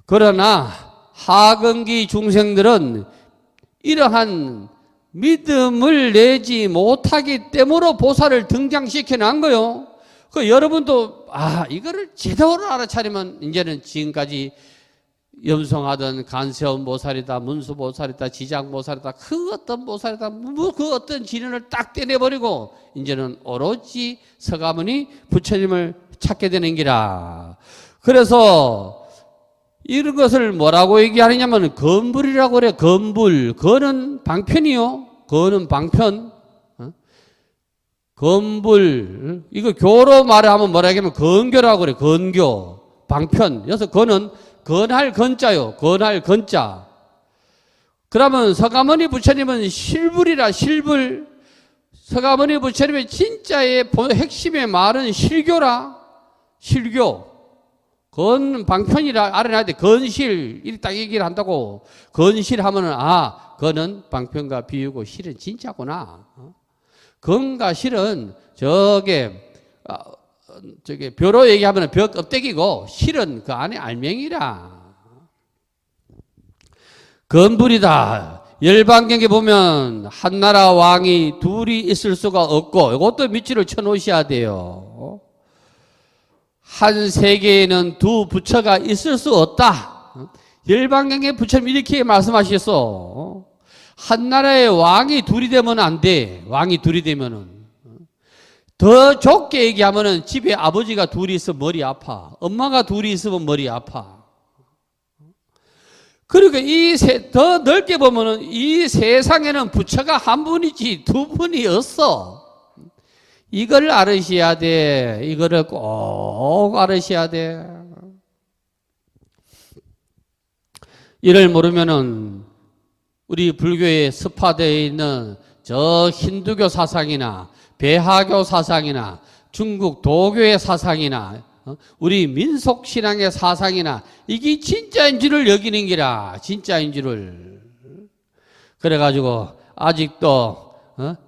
그러나 하근기 중생들은 이러한 믿음을 내지 못하기 때문에 보살을 등장시켜 놓은 거요. 그 여러분도 이거를 제대로 알아차리면 이제는 지금까지 염송하던 간세음 보살이다, 문수 보살이다, 지장 보살이다, 그 어떤 보살이다, 그 어떤 진언을 딱 떼내버리고 이제는 오로지 서가모니 부처님을 찾게 되는 기라. 그래서 이런 것을 뭐라고 얘기하느냐면 건불이라고 그래. 건불. 건은 방편이요. 건은 방편. 건불. 이거 교로 말하면 뭐라 하냐면 건교라고 그래. 건교. 방편. 여기서 건은 건할 건자요. 건할 건자. 그러면 서가모니 부처님은 실불이라. 실불. 서가모니 부처님의 진짜의 핵심의 말은 실교라. 실교. 건 방편이라 알아놔야 돼. 건실. 이렇게 딱 얘기를 한다고. 건실 하면은, 건은 방편과 비유고 실은 진짜구나. 건과 실은 저게 벼로 얘기하면 벼 껍데기고 실은 그 안에 알맹이라. 건불이다. 열반경에 보면 한나라 왕이 둘이 있을 수가 없고 이것도 밑줄을 쳐놓으셔야 돼요. 한 세계에는 두 부처가 있을 수 없다. 열반경에 부처님 이렇게 말씀하셨어. 한나라의 왕이 둘이 되면 안 돼. 왕이 둘이 되면은. 더 좁게 얘기하면은 집에 아버지가 둘이 있으면 머리 아파. 엄마가 둘이 있으면 머리 아파. 그러니까 더 넓게 보면은 이 세상에는 부처가 한 분이지 두 분이 없어. 이걸 알으셔야 돼. 이거를 꼭 알으셔야 돼. 이를 모르면은 우리 불교에 습화되어 있는 저 힌두교 사상이나 배하교 사상이나 중국 도교의 사상이나 우리 민속신앙의 사상이나 이게 진짜인 줄을 여기는 기라. 진짜인 줄을. 그래가지고 아직도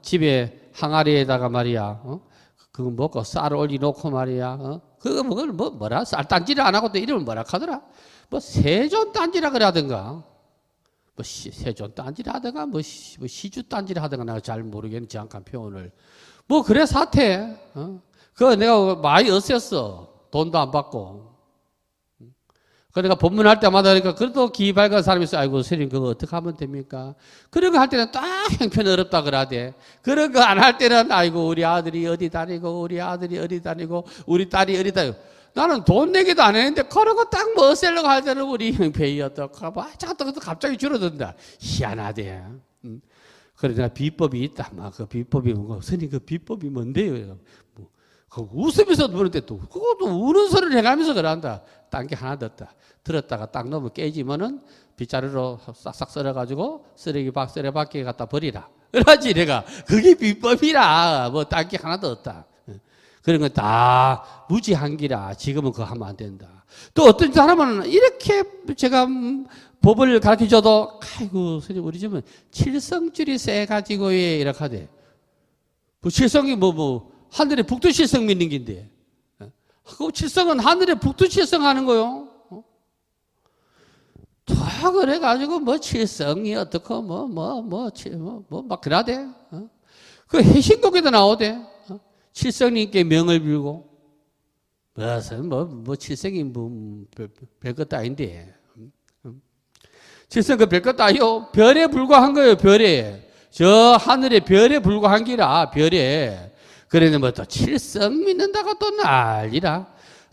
집에 항아리에다가 말이야, 그거 먹고 쌀을 올려놓고 말이야, 그거 뭐라? 쌀단지를 안 하고 또 이름을 뭐라 하더라? 세존단지라 그래 하던가, 세존단지라 하던가, 시주단지라 하던가, 내가 잘 모르겠는 정확한 표현을. 그래 사태, 그거 내가 많이 없앴어. 돈도 안 받고. 그러니까 법문할 때마다 그러니까 그래도 기 밝은 사람이 있어. 아이고 스님 그거 어떻게 하면 됩니까? 그런 거 할 때는 딱 형편 어렵다 그러대. 그런 거 안 할 때는 아이고 우리 아들이 어디 다니고 우리 아들이 어디 다니고 우리 딸이 어디 다니고. 나는 돈 내기도 안 했는데 그런 거 딱 뭐 쓰려고 할 때는 우리 형편이 어떡하 갑자기 줄어든다. 희한하대. 그래 내가 비법이 있다. 그 비법이 뭔가 스님 그 비법이 뭔데요? 웃으면서 부르는데 또 그것도 우는 소리를 해가면서 그런다. 딴 게 하나 더 들었다가 딱 넣으면 깨지면은 빗자루로 싹싹 썰어가지고 쓰레기밖에 갖다 버리라. 그러지 내가 그게 비법이라. 딴 게 하나도 없다. 그런 건 다 무지한 기라. 지금은 그거 하면 안 된다. 또 어떤 사람은 이렇게 제가 법을 가르쳐줘도 아이고 선생님 우리 집은 칠성줄이 세가지고 왜 이렇게 하대. 칠성이 하늘에 북두칠성 믿는 긴데. 그 칠성은 하늘에 북두칠성 하는 거요. 다 그래가지고 칠성이 어떻고 막 그러대. 그 해신곡에도 나오대. 칠성님께 명을 빌고. 무슨 칠성이 별것도 아닌데. 칠성 그 별것도 아니요. 별에 불과한 거예요. 별에. 저 하늘에 별에 불과한 기라. 별에. 그러면 또 칠성 믿는다가 또 난리라.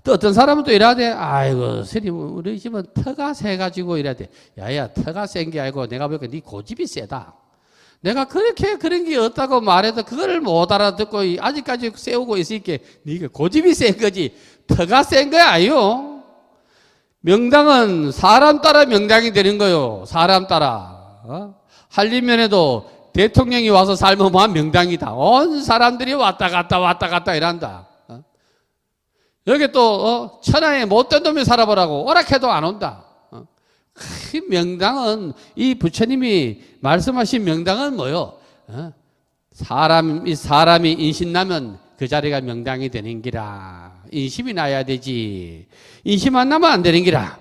또 어떤 사람은 또 이래야 돼. 아이고 스님 우리 집은 터가 세가지고 이래야 돼. 야야 터가 센 게 아니고 내가 보니까 네 고집이 세다. 내가 그렇게 그런 게 없다고 말해도 그거를 못 알아듣고 아직까지 세우고 있으니까 네가 고집이 센 거지 터가 센 거야 아니요. 명당은 사람 따라 명당이 되는 거요. 사람 따라. 한림면에도 대통령이 와서 살면 명당이다. 온 사람들이 왔다 갔다 이란다. 여기 또 천하에 못된 놈이 살아보라고 오락해도 안 온다. 그 명당은 이 부처님이 말씀하신 명당은 뭐요? 사람이 인신나면 그 자리가 명당이 되는 기라. 인심이 나야 되지. 인심 안 나면 안 되는 기라.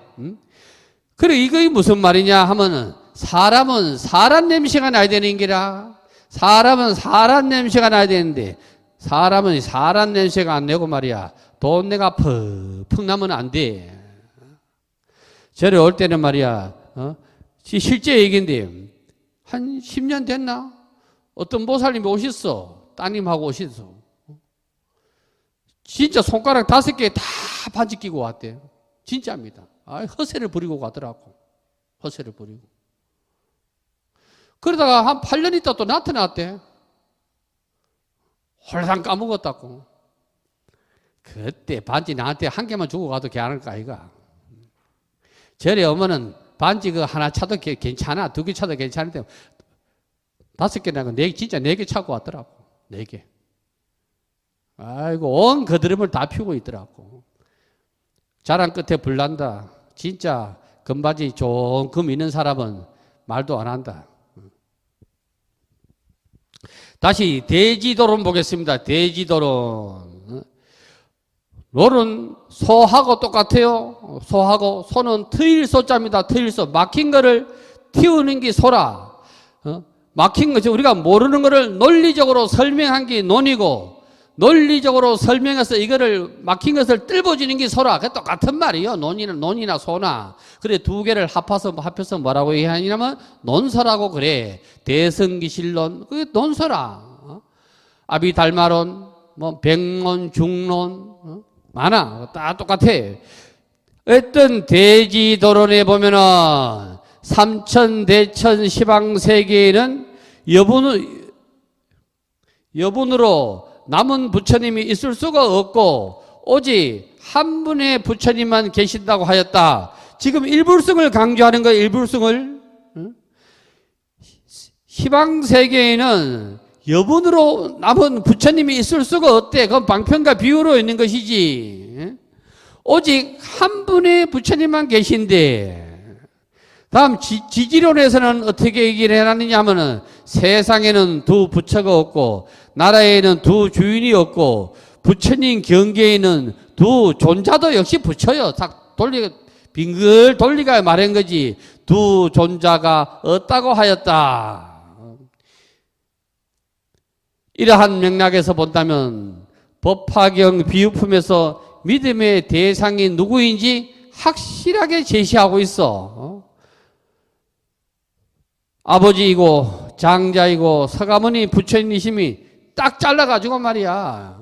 그래 이거 무슨 말이냐 하면은 사람은 사람 냄새가 나야 되는 기라. 사람은 사람 냄새가 나야 되는데 사람은 사람 냄새가 안 내고 말이야. 돈 내가 퍽퍽 나면 안 돼. 저래 올 때는 말이야. 실제 얘기인데 한 10년 됐나? 어떤 보살님이 오셨어. 따님하고 오셨어. 진짜 손가락 5개 다 반지 끼고 왔대. 진짜입니다. 허세를 부리고 가더라고. 허세를 부리고. 그러다가 한 8년 있다 또 나타났대. 홀랑 까먹었다고. 그때 반지 나한테 한 개만 주고 가도 괜찮을까 아이가. 저래 오면은 반지 그 하나 차도 괜찮아. 2개 차도 괜찮은데 5개나 진짜 4개 차고 왔더라고. 4개. 아이고 온 거드름을 다 피우고 있더라고. 자랑 끝에 불난다. 진짜 금바지 좋은 금 있는 사람은 말도 안 한다. 다시 대지도론 보겠습니다. 대지도론. 롤은 소하고 똑같아요. 소하고 소는 트일소자입니다. 트일소. 막힌 거를 틔우는 게 소라. 막힌 것이 우리가 모르는 거를 논리적으로 설명한 게 논이고 논리적으로 설명해서 이거를 막힌 것을 뜰어주는 게 소라. 그 똑같은 말이에요. 논이나 소나. 그래 2개를 합해서 뭐라고 얘기하냐면 논소라고 그래. 대성기실론 그게 논소라. 아비달마론 뭐 백론 중론 많아. 다 똑같아. 어떤 대지도론에 보면은 삼천대천 시방세계에는 여분으로 남은 부처님이 있을 수가 없고 오직 한 분의 부처님만 계신다고 하였다. 지금 일불성을 강조하는 거예요. 일불성을. 시방세계에는 여분으로 남은 부처님이 있을 수가 없대. 그건 방편과 비유로 있는 것이지. 오직 한 분의 부처님만 계신데 다음 지지론에서는 어떻게 얘기를 해놨느냐 하면은 세상에는 2 부처가 없고 나라에는 2 주인이 없고 부처님 경계에는 2 존자도 역시 부처요. 딱 빙글 돌리가 말한 거지. 2 존자가 없다고 하였다. 이러한 맥락에서 본다면 법화경 비유품에서 믿음의 대상이 누구인지 확실하게 제시하고 있어. 아버지이고 장자이고 서가모니 부처님이심이 딱 잘라가지고 말이야.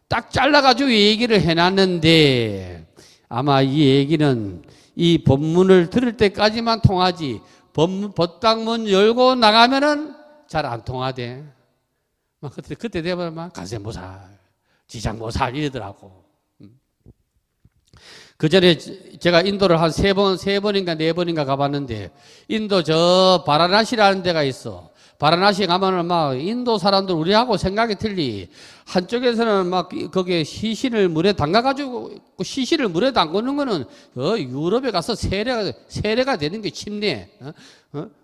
딱 잘라가지고 얘기를 해놨는데 아마 이 얘기는 이 법문을 들을 때까지만 통하지 법당문 열고 나가면은 잘 안 통하대. 막 그때 되면 막 간세모살, 지장모살 이러더라고. 그 전에 제가 인도를 한 3번인가 4번인가 가봤는데 인도 저 바라나시라는 데가 있어. 바라나시 가면은 막 인도 사람들 우리하고 생각이 틀리. 한쪽에서는 막 거기에 시신을 물에 담가가지고 시신을 물에 담그는 거는 유럽에 가서 세례가 되는 게 침례.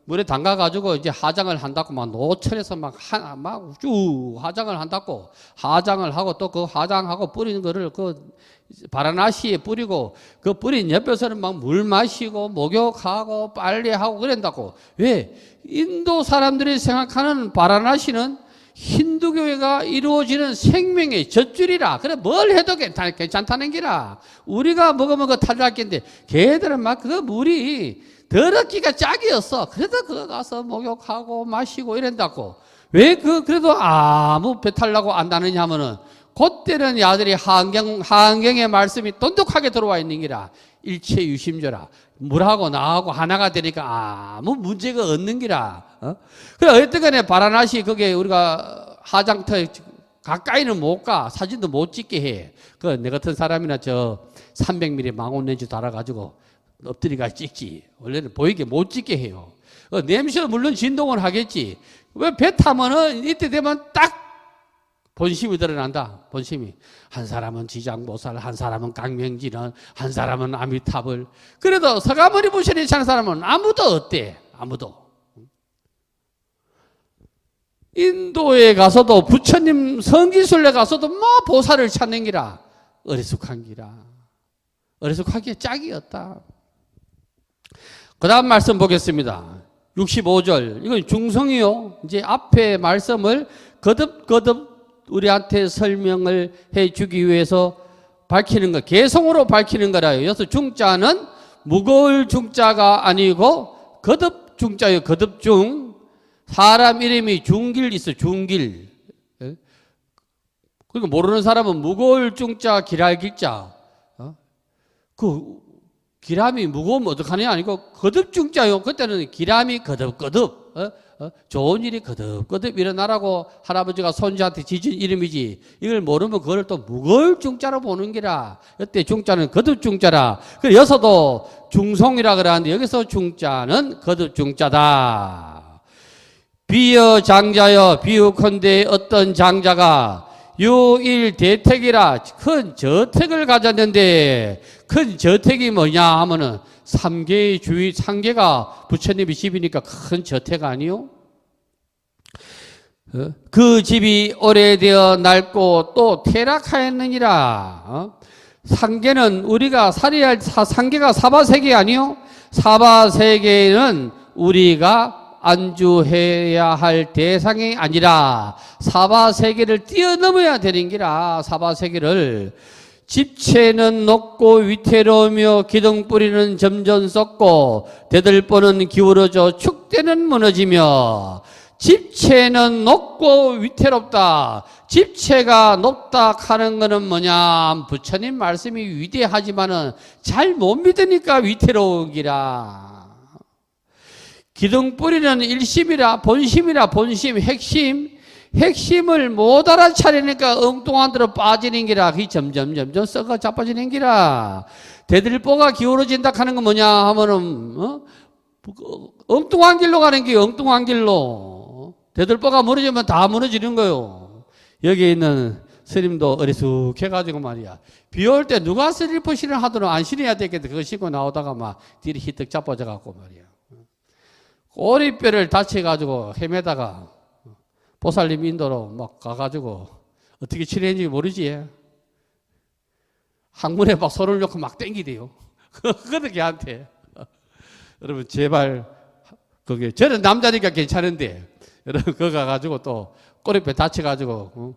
물에 담가가지고 이제 화장을 한다고 막 노천에서 막쭉 화장을 한다고 화장을 하고 또 그 화장하고 뿌리는 거를 그 바라나시에 뿌리고 그 뿌린 옆에서는 막 물 마시고 목욕하고 빨래하고 그런다고. 왜? 인도 사람들이 생각하는 바라나시는 힌두교회가 이루어지는 생명의 젖줄이라. 그래 뭘 해도 괜찮다는 기라. 우리가 먹으면 그 탈락인데 걔들은 막 그 물이 더럽기가 짝이었어. 그래도 그거 가서 목욕하고 마시고 이런다고. 왜 그래도 아무 배탈 나고 안 나느냐 하면은 그때는 야들이 하안경의 말씀이 똑똑하게 들어와 있는 기라. 일체 유심조라. 물하고 나하고 하나가 되니까 아무 문제가 없는 기라. 그래 어쨌든 간에 바라나시 거기에 우리가 화장터 가까이는 못 가. 사진도 못 찍게 해. 내 같은 사람이나 저 300mm 망원렌즈 달아가지고 엎드리가 찍지. 원래는 보이게 못 찍게 해요. 냄새도 물론 진동을 하겠지. 왜 배 타면은 이때 되면 딱 본심이 드러난다. 본심이. 한 사람은 지장보살, 한 사람은 강명진원, 한 사람은 아미타불. 그래도 서가모니 부처님 찾는 사람은 아무도 없대. 아무도. 인도에 가서도 부처님 성지순례 가서도 뭐 보살을 찾는 기라. 어리숙한 기라. 어리숙하기에 짝이었다. 그 다음 말씀 보겠습니다. 65절. 이건 중성이요. 이제 앞에 말씀을 거듭거듭 우리한테 설명을 해 주기 위해서 밝히는 거, 개성으로 밝히는 거라요. 여기서 중자는 무거울 중자가 아니고 거듭 중자예요. 거듭 중. 사람 이름이 중길 있어. 중길. 그러니까 모르는 사람은 무거울 중자 기랄 길자. 그 기람이 무거우면 어떡하냐 아니고 거듭 중자요. 그때는 기람이 거듭거듭. 좋은 일이 거듭거듭 일어나라고 할아버지가 손자한테 지진 이름이지. 이걸 모르면 그걸 또 무거울 중자로 보는 기라. 이때 중자는 거듭 중자라. 그래 여기서도 중송이라 그러는데 여기서 중자는 거듭 중자다. 비여 장자여 비유컨대 어떤 장자가 유일 대택이라 큰 저택을 가졌는데 큰 저택이 뭐냐 하면은 3개의 주위 3개가 부처님의 집이니까 큰 저택 아니요? 그 집이 오래되어 낡고 또 퇴락하였느니라. 상계는 우리가 살아야 할 상계가 사바세계 아니요? 사바세계는 우리가 안주해야 할 대상이 아니라 사바세계를 뛰어넘어야 되는 기라. 사바세계를 집체는 높고 위태로우며 기둥뿌리는 점점 썩고 대들보는 기울어져 축대는 무너지며. 집체는 높고 위태롭다. 집체가 높다 하는 것은 뭐냐? 부처님 말씀이 위대하지만은 잘 못 믿으니까 위태로우기라. 기둥뿌리는 일심이라 본심이라 본심 핵심을 못 알아차리니까 엉뚱한 데로 빠지는 기라. 그게 점점 썩어 자빠지는 기라. 대들보가 기울어진다 하는 건 뭐냐 하면은 엉뚱한 길로 가는 게 엉뚱한 길로. 대들보가 무너지면 다 무너지는 거요. 여기 있는 스님도 어리숙해가지고 말이야. 비 올 때 누가 슬리퍼 신을 하도록 안 신어야 되겠는데 그거 신고 나오다가 막 뒤를 히뜩 자빠져갖고 말이야. 꼬리뼈를 다쳐가지고 헤매다가 보살님 인도로 막 가가지고 어떻게 치료했는지 모르지. 항문에 막 손을 넣고 막 땡기대요. 그거는 걔한테. 여러분 제발 그게 저는 남자니까 괜찮은데 여러분 그거 가가지고 또 꼬리뼈 다쳐가지고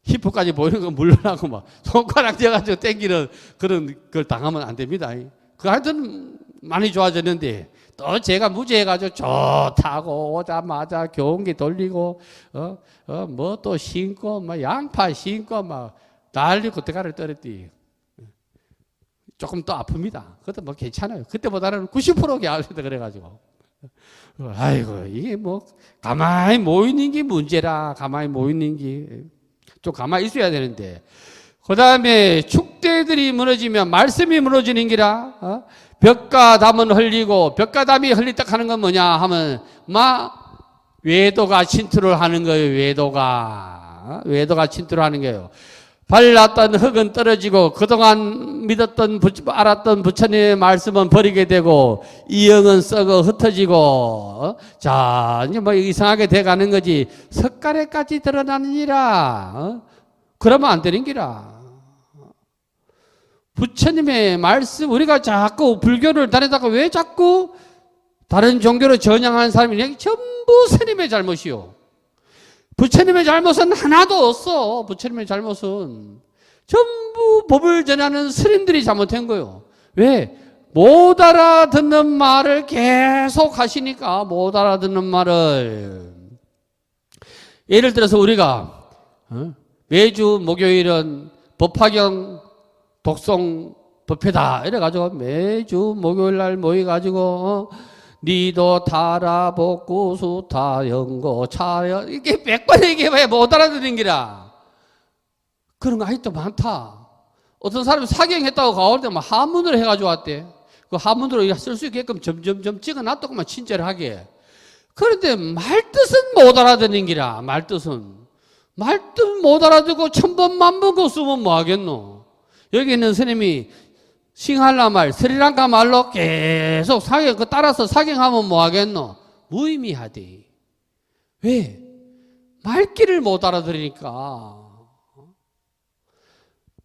히프까지 보이는 거 물러나고 막 손가락 쥐어가지고 땡기는 그런 걸 당하면 안 됩니다. 그 하여튼 많이 좋아졌는데 또 제가 무죄해가지고 좋다고 오자마자 교훈기 돌리고 뭐 또 신고 막 양파 신고 막 난리고 대가를 떨었디. 조금 또 아픕니다. 그것도 뭐 괜찮아요. 그때보다는 90%가 아프다 그래가지고. 아이고 이게 뭐 가만히 모이는 게 문제라. 가만히 모이는 게 좀 가만히 있어야 되는데. 그 다음에 축대들이 무너지면 말씀이 무너지는 기라. 벽과 담은 흘리고 벽과 담이 흘리다 하는 건 뭐냐 하면 외도가 침투를 하는 거예요. 외도가 침투를 하는 거예요. 발랐던 흙은 떨어지고 그동안 믿었던 알았던 부처님의 말씀은 버리게 되고 이영은 썩어 흩어지고 자 이제 뭐 이상하게 돼가는 거지. 석가래까지 드러나느니라. 그러면 안 되는 기라. 부처님의 말씀 우리가 자꾸 불교를 다니다가 왜 자꾸 다른 종교로 전향하는 사람이 전부 스님의 잘못이요. 부처님의 잘못은 하나도 없어. 부처님의 잘못은 전부 법을 전하는 스님들이 잘못한 거예요. 왜? 못 알아듣는 말을 계속 하시니까. 못 알아듣는 말을. 예를 들어서 우리가 매주 목요일은 법화경 독송 법회다 이래가지고 매주 목요일 날 모여가지고 니도 타라 복구수 타연고 차여 이게 100번 얘기해봐야 못 알아듣는 기라. 그런 거 아직도 많다. 어떤 사람이 사경했다고 가올 때 막 한문으로 해가지고 왔대. 그 한문으로 쓸 수 있게끔 점점점 찍어놨더구만 친절하게. 그런데 말뜻은 못 알아듣는 기라. 말뜻은 말도 못 알아듣고 천번 만번 거 쓰면 뭐 하겠노? 여기 있는 스님이 싱할라 말, 스리랑카 말로 계속 그 따라서 사경하면 뭐 하겠노? 무의미하대. 왜? 말귀를 못 알아들으니까.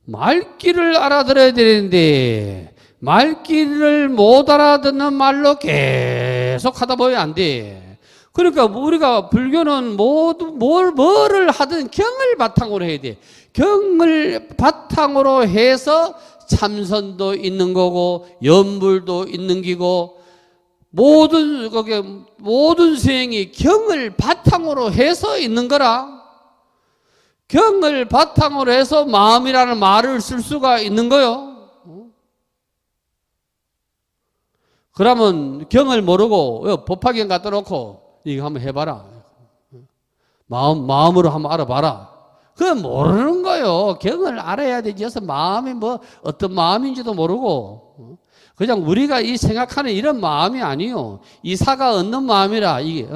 말귀를 알아들어야 되는데, 말귀를 못 알아듣는 말로 계속 하다 보면 안 돼. 그러니까 우리가 불교는 모두 뭐를 하든 경을 바탕으로 해야 돼. 경을 바탕으로 해서 참선도 있는 거고, 연불도 있는 기고, 모든 수행이 경을 바탕으로 해서 있는 거라. 경을 바탕으로 해서 마음이라는 말을 쓸 수가 있는 거요. 그러면 경을 모르고 법화경 갖다 놓고 이거 한번 해봐라. 마음으로 한번 알아봐라. 그건 모르는 거요. 경을 알아야 되지. 그래서 마음이 뭐 어떤 마음인지도 모르고 그냥 우리가 이 생각하는 이런 마음이 아니요. 이사가 얻는 마음이라 이게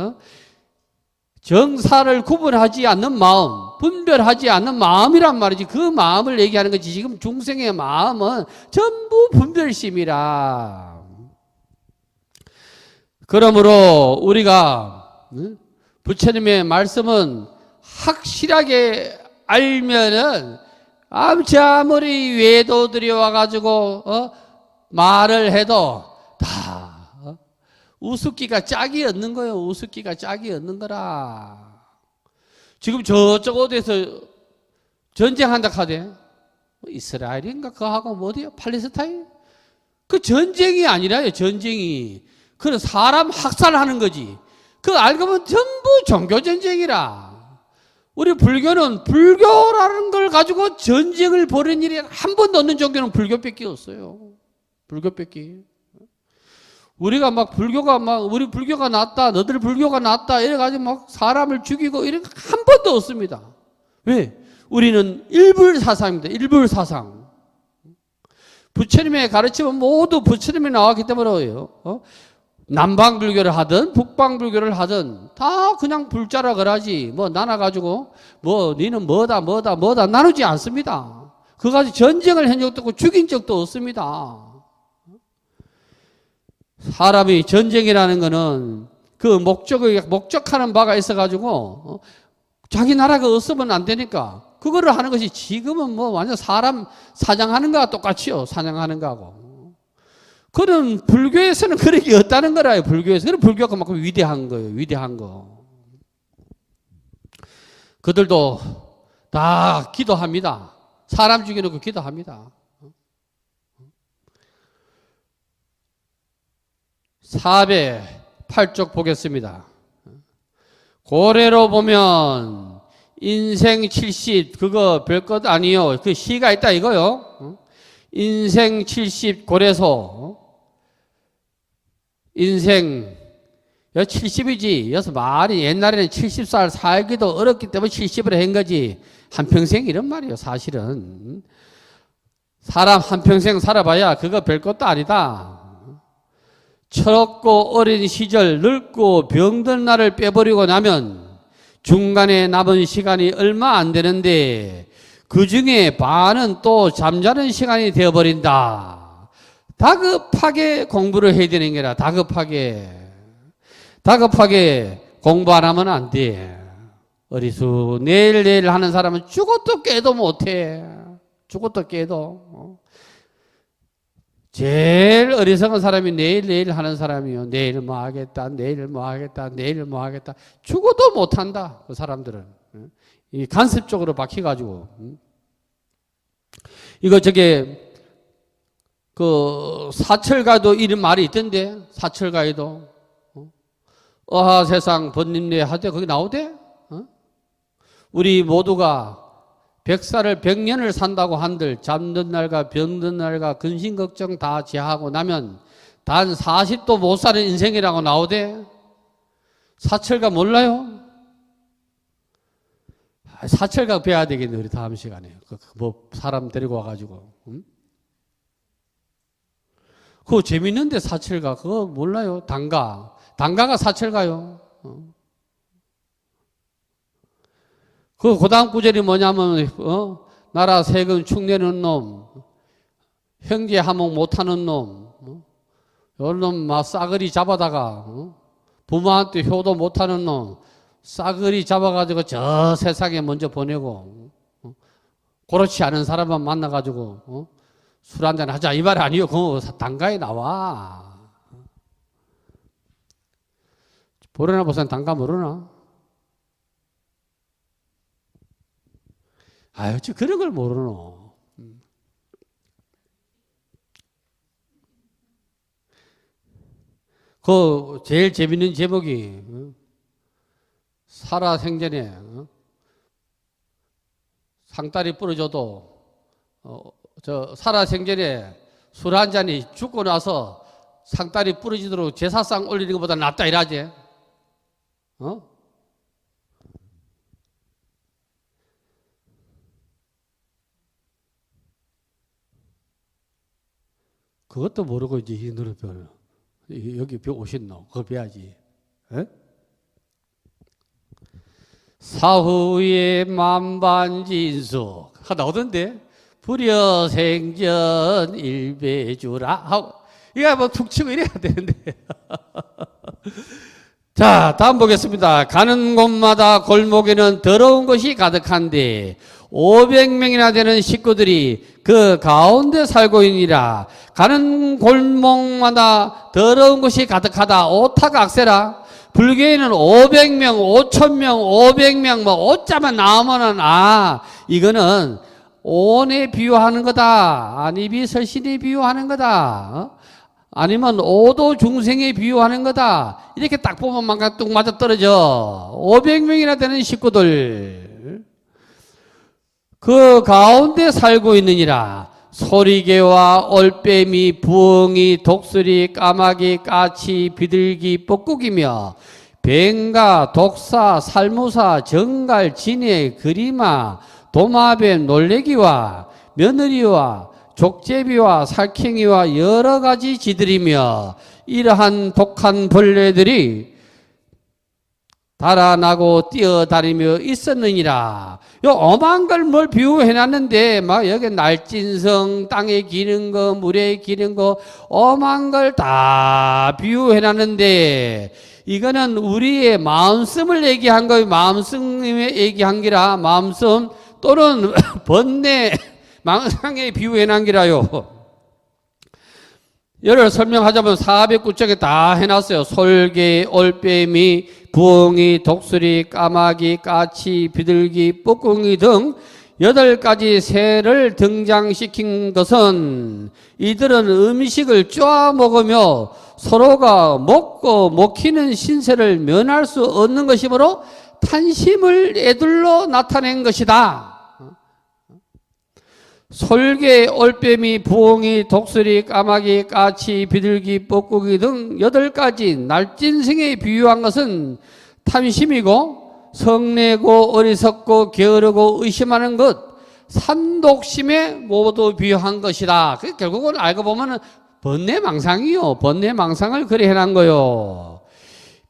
정사를 구분하지 않는 마음, 분별하지 않는 마음이란 말이지. 그 마음을 얘기하는 거지. 지금 중생의 마음은 전부 분별심이라. 그러므로 우리가 부처님의 말씀은 확실하게 알면은 아무리 외도들이 와가지고 말을 해도 다 우습기가 짝이 없는 거예요. 우습기가 짝이 없는 거라. 지금 저쪽 어디에서 전쟁한다 하대. 이스라엘인가 그거하고 뭐 어디요? 팔레스타인? 그 전쟁이 아니라요. 전쟁이. 그건 사람 학살하는 거지. 그 알고 보면 전부 종교전쟁이라. 우리 불교는 불교라는 걸 가지고 전쟁을 벌인 일이 한 번도 없는 종교는 불교밖에 없어요. 불교밖에. 우리가 우리 불교가 낫다, 너들 불교가 낫다, 이래가지고 막 사람을 죽이고 이런 거 한 번도 없습니다. 왜? 우리는 일불사상입니다. 일불사상. 부처님의 가르침은 모두 부처님이 나왔기 때문에요. 남방불교를 하든 북방불교를 하든 다 그냥 불자라 그러지. 뭐 나눠가지고 뭐 니는 뭐다 나누지 않습니다. 그거 가지고 전쟁을 한 적도 없고 죽인 적도 없습니다. 사람이 전쟁이라는 거는 그 목적하는 바가 있어가지고 자기 나라가 없으면 안 되니까 그거를 하는 것이 지금은 뭐 완전 사람 사냥하는 거와 똑같이요. 사냥하는 거하고. 그런 불교에서는 그런 게 없다는 거라요. 불교에서. 그런 불교가 막 위대한 거예요. 위대한 거. 그들도 다 기도합니다. 사람 죽여놓고 기도합니다. 408쪽 보겠습니다. 고래로 보면 인생 70 그거 별것 아니요. 그 시가 있다 이거요. 인생 70 고래소. 인생 70이지. 여기서 말이 옛날에는 70살 살기도 어렵기 때문에 70으로 한 거지. 한평생 이런 말이에요. 사실은 사람 한평생 살아봐야 그거 별것도 아니다. 철없고 어린 시절 늙고 병든 날을 빼버리고 나면 중간에 남은 시간이 얼마 안 되는데 그 중에 반은 또 잠자는 시간이 되어버린다. 다급하게 공부를 해야 되는 게라. 다급하게 공부 안 하면 안 돼. 어리수 내일 하는 사람은 죽어도 깨도 못해. 죽어도 깨도. 제일 어리석은 사람이 내일 하는 사람이요. 내일 뭐 하겠다. 죽어도 못한다. 그 사람들은. 이 간섭적으로 박혀가지고. 이거 그 사철가도 이런 말이 있던데. 사철가에도. 어하 세상 번님네 하되 거기 나오대. 우리 모두가 100살을 100년을 산다고 한들 잠든 날과 병든 날과 근심 걱정 다 제하고 나면 단 40도 못 사는 인생이라고 나오대. 사철가 몰라요? 사철가 배워야 되겠네. 우리 다음 시간에 뭐 사람 데리고 와가지고. 그거 재밌는데 사철가 그거 몰라요? 단가가 사철가요. 그 다음 구절이 뭐냐면, 나라 세금 축내는 놈, 형제 화목 못하는 놈, 이런 놈 막 싸그리 잡아다가, 부모한테 효도 못하는 놈, 싸그리 잡아가지고 저 세상에 먼저 보내고, 그렇지 않은 사람만 만나가지고, 술 한잔 하자. 이 말 아니요. 그 단가에 나와. 모르나 보세요. 단가 모르나? 아유, 저 그런 걸 모르노. 그 제일 재밌는 제목이 살아생전에 상다리 부러져도 저 살아생전에 술 한 잔이 죽고 나서 상다리 부러지도록 제사상 올리는 것보다 낫다 이라지. 그것도 모르고 이제 이 노래 배워. 여기 배 오셨노? 그거 배야지. 에? 사후의 만반진수 나오던데 불여생전 일배주라. 이거 뭐 툭 치고 이래야 되는데. 자, 다음 보겠습니다. 가는 곳마다 골목에는 더러운 것이 가득한데 500명이나 되는 식구들이 그 가운데 살고 있니라. 가는 골목마다 더러운 것이 가득하다. 오타가 악세라. 불교에는 500명, 5,000명, 500명 뭐 오자만 나오면은 이거는 온에 비유하는 거다. 안입이 설신에 비유하는 거다. 아니면 오도 중생에 비유하는 거다. 이렇게 딱 보면 뭔가 뚝 맞아 떨어져. 500명이나 되는 식구들 그 가운데 살고 있느니라. 소리개와 올빼미, 부엉이, 독수리, 까마귀, 까치, 비둘기, 뻐꾸기며 뱅가, 독사, 살무사, 정갈, 진해, 그리마, 도마뱀, 놀래기와 며느리와 족제비와 살쾡이와 여러 가지 쥐들이며 이러한 독한 벌레들이 달아나고 뛰어다니며 있었느니라. 요 엄한 걸 뭘 비유해놨는데 막 여기 날진성, 땅에 기는 거, 물에 기는 거 엄한 걸 다 비유해놨는데 이거는 우리의 마음씀을 얘기한 거예요. 마음씀을 얘기한 기라. 마음씀 또는 번뇌 망상에 비유해놓은 기라요. 예를 설명하자면 409쪽에 다 해놨어요. 솔개, 올빼미, 부엉이, 독수리, 까마귀, 까치, 비둘기, 뻐꾸기 등 8가지 새를 등장시킨 것은 이들은 음식을 쪼아 먹으며 서로가 먹고 먹히는 신세를 면할 수 없는 것이므로 탄심을 애둘러 나타낸 것이다. 솔개, 올빼미, 부엉이, 독수리, 까마귀, 까치, 비둘기, 뻐꾸기 등 8가지 날진생에 비유한 것은 탐심이고 성내고 어리석고 게으르고 의심하는 것 산독심에 모두 비유한 것이다. 결국은 알고 보면 번뇌망상이요. 번뇌망상을 그래 해놓은 거요.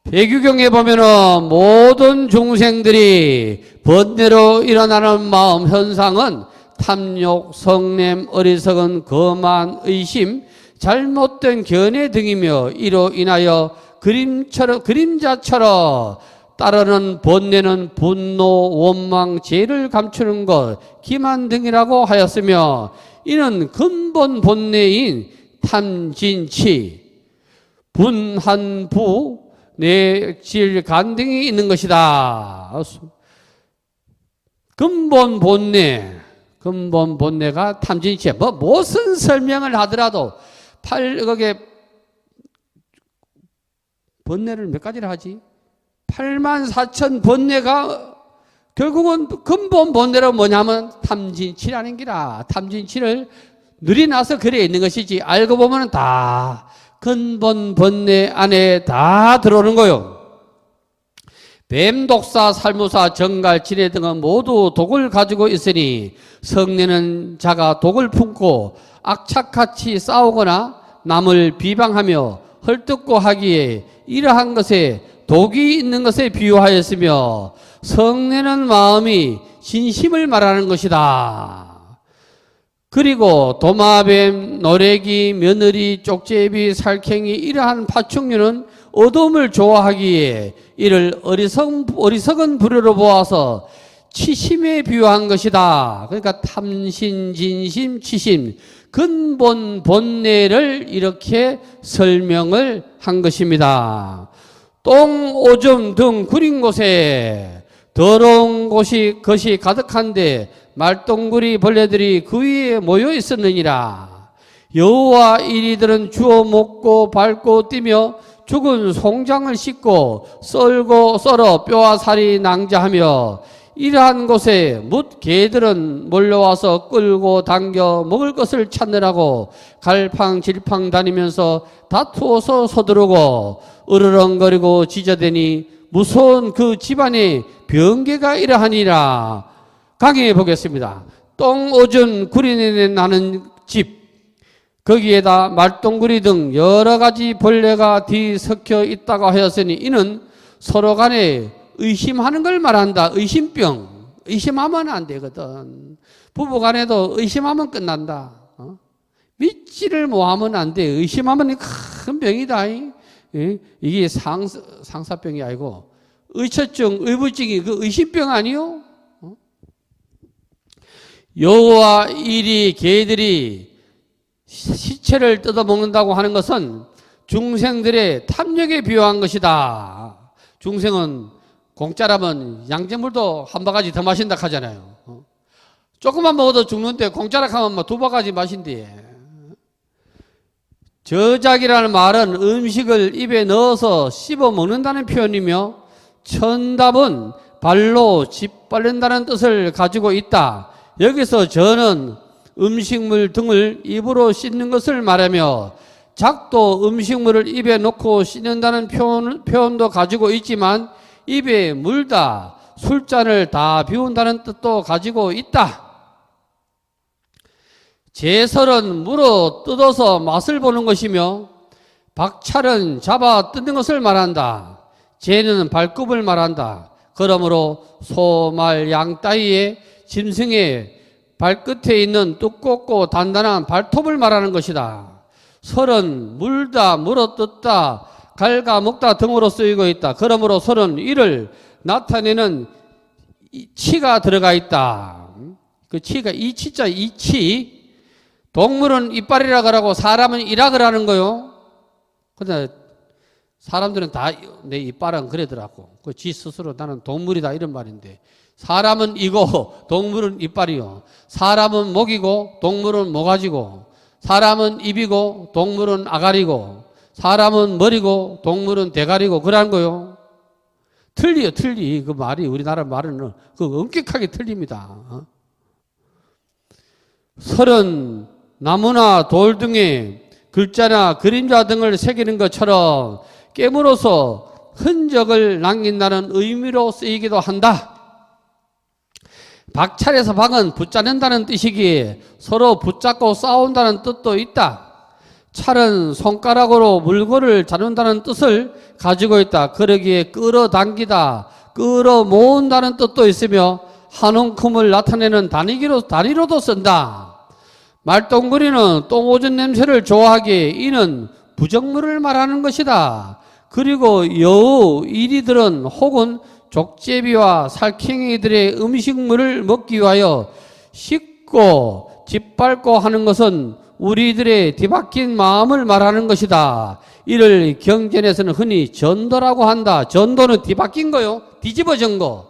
배규경에 보면은 모든 중생들이 번뇌로 일어나는 마음 현상은 탐욕, 성냄, 어리석은, 거만, 의심, 잘못된 견해 등이며 이로 인하여 그림자처럼 따르는 번뇌는 분노, 원망, 죄를 감추는 것, 기만 등이라고 하였으며 이는 근본 본뇌인 탐진치, 분한부, 내질, 간 등이 있는 것이다. 근본 본뇌가 탐진치야. 무슨 설명을 하더라도 거기에 번뇌를 몇 가지를 하지? 84,000 번뇌가 결국은 근본 본뇌로 뭐냐면 탐진치라는 기라. 탐진치를 누리나서 그래 있는 것이지 알고 보면 다 근본 본뇌 안에 다 들어오는 거요. 뱀, 독사, 살무사, 정갈, 진해 등은 모두 독을 가지고 있으니 성내는 자가 독을 품고 악착같이 싸우거나 남을 비방하며 헐뜯고 하기에 이러한 것에 독이 있는 것에 비유하였으며 성내는 마음이 진심을 말하는 것이다. 그리고 도마뱀, 노래기, 며느리, 쪽제비, 살쾡이 이러한 파충류는 어둠을 좋아하기에 이를 어리석은 부류로 보아서 치심에 비유한 것이다. 그러니까 탐심, 진심, 치심, 근본 본내를 이렇게 설명을 한 것입니다. 똥, 오줌 등 구린 곳에 더러운 것이 가득한데 말똥구리 벌레들이 그 위에 모여 있었느니라. 여호와 이리들은 주워 먹고 밟고 뛰며 죽은 송장을 씻고 썰어 뼈와 살이 낭자하며 이러한 곳에 뭇 개들은 몰려와서 끌고 당겨 먹을 것을 찾느라고 갈팡질팡 다니면서 다투어서 서두르고 으르렁거리고 짖어대니 무서운 그 집안에 변개가 이러하니라. 강의해 보겠습니다. 똥, 오줌, 구리내 나는 집, 거기에다 말똥구리 등 여러 가지 벌레가 뒤섞여 있다고 하였으니 이는 서로 간에 의심하는 걸 말한다. 의심병. 의심하면 안 되거든. 부부 간에도 의심하면 끝난다. 믿지를 못하면 안 돼. 의심하면 큰 병이다. 이게 상사병이 아니고 의처증, 의부증이 그 의심병 아니요? 여호와 일이 개들이 시체를 뜯어먹는다고 하는 것은 중생들의 탐욕에 비유한 것이다. 중생은 공짜라면 양재물도 한 바가지 더 마신다 하잖아요. 조금만 먹어도 죽는데 공짜라 하면 뭐 두 바가지 마신대. 저작이라는 말은 음식을 입에 넣어서 씹어 먹는다는 표현이며 천답은 발로 짓밟는다는 뜻을 가지고 있다. 여기서 저는 음식물 등을 입으로 씻는 것을 말하며 작도 음식물을 입에 넣고 씻는다는 표현도 가지고 있지만 입에 물다, 술잔을 다 비운다는 뜻도 가지고 있다. 제설은 물어 뜯어서 맛을 보는 것이며 박찰은 잡아 뜯는 것을 말한다. 제는 발굽을 말한다. 그러므로 소, 말, 양 따위의 짐승의 발끝에 있는 두껍고 단단한 발톱을 말하는 것이다. 설은 물다, 물어 뜯다, 갈가 먹다 등으로 쓰이고 있다. 그러므로 설은 이를 나타내는 치가 들어가 있다. 그 치가 이 치자 이 치. 동물은 이빨이라 그러고 사람은 이라 그러는 거요. 근데 사람들은 다 내 이빨은 그러더라고. 그 지 스스로 나는 동물이다 이런 말인데 사람은 이고 동물은 이빨이요. 사람은 목이고 동물은 모가지고 사람은 입이고 동물은 아가리고 사람은 머리고 동물은 대가리고 그러는 거요. 틀려 틀리. 그 말이 우리나라 말은 그 엄격하게 틀립니다. 설은 나무나 돌 등에 글자나 그림자 등을 새기는 것처럼 깨물어서 흔적을 남긴다는 의미로 쓰이기도 한다. 박찰에서 박은 붙잡는다는 뜻이기에 서로 붙잡고 싸운다는 뜻도 있다. 찰은 손가락으로 물건을 자른다는 뜻을 가지고 있다. 그러기에 끌어당기다, 끌어모은다는 뜻도 있으며 한 움큼을 나타내는 단위로도 쓴다. 말똥구리는 똥오줌 냄새를 좋아하기에 이는 부정물을 말하는 것이다. 그리고 여우, 이리들은 혹은 족제비와 살쾡이들의 음식물을 먹기 위하여 씻고 짓밟고 하는 것은 우리들의 뒤바뀐 마음을 말하는 것이다. 이를 경전에서는 흔히 전도라고 한다. 전도는 뒤바뀐 거요. 뒤집어진 거.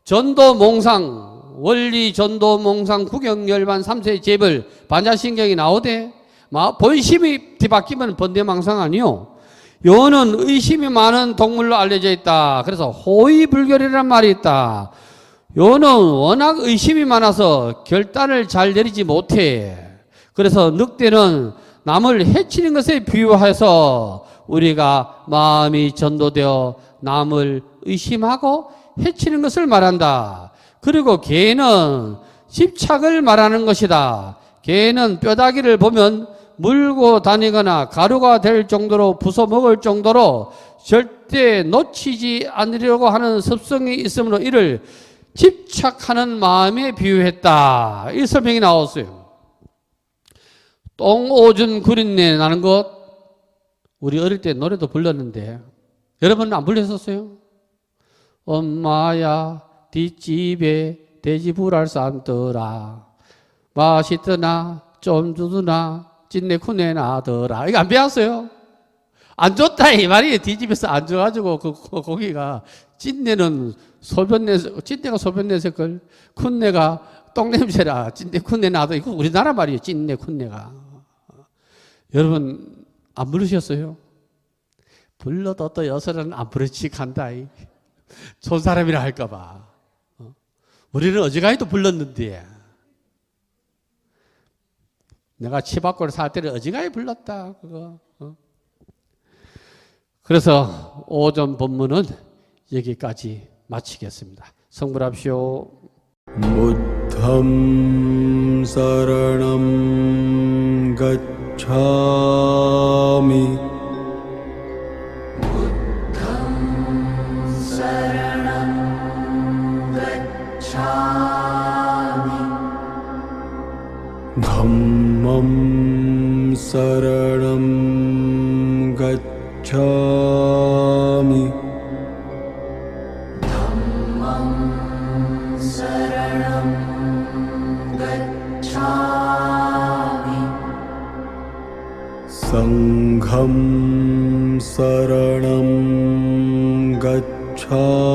전도 몽상, 원리 전도 몽상 구경열반 3세 제벌 반자신경이 나오대. 본심이 뒤바뀌면 번뇌망상 아니요. 요는 의심이 많은 동물로 알려져 있다. 그래서 호의불결이라는 말이 있다. 요는 워낙 의심이 많아서 결단을 잘 내리지 못해. 그래서 늑대는 남을 해치는 것에 비유해서 우리가 마음이 전도되어 남을 의심하고 해치는 것을 말한다. 그리고 개는 집착을 말하는 것이다. 개는 뼈다귀를 보면 물고 다니거나 가루가 될 정도로 부숴먹을 정도로 절대 놓치지 않으려고 하는 습성이 있으므로 이를 집착하는 마음에 비유했다. 이 설명이 나왔어요. 똥오줌 구린내 나는 것, 우리 어릴 때 노래도 불렀는데 여러분 안 불렀었어요? 엄마야 뒷집에 돼지 불알 쌈더라, 맛있더나 좀 주드나 찐내 쿠내 나더라. 이거 안 배웠어요? 안 좋다 이 말이에요. 뒷집에서 안 줘가지고 그 고기가 찐내는 소변내서, 찐내가 소변내서 걸, 쿤내가 똥냄새라 찐내 쿤내 나도. 이거 우리나라 말이에요. 찐내 쿤내가. 여러분 안 부르셨어요? 불러도 또 여서는 안 부르직한다. 좋은 사람이라 할까봐. 우리는 어지간히도 불렀는데, 내가 치바골 살 때를 어지간히 불렀다 그거. 그래서 오전 본문은 여기까지 마치겠습니다. 성불합시오. 부द्धं 사랑am gacchami. Dhammam saranam gacchami. Sangham saranam gacchami.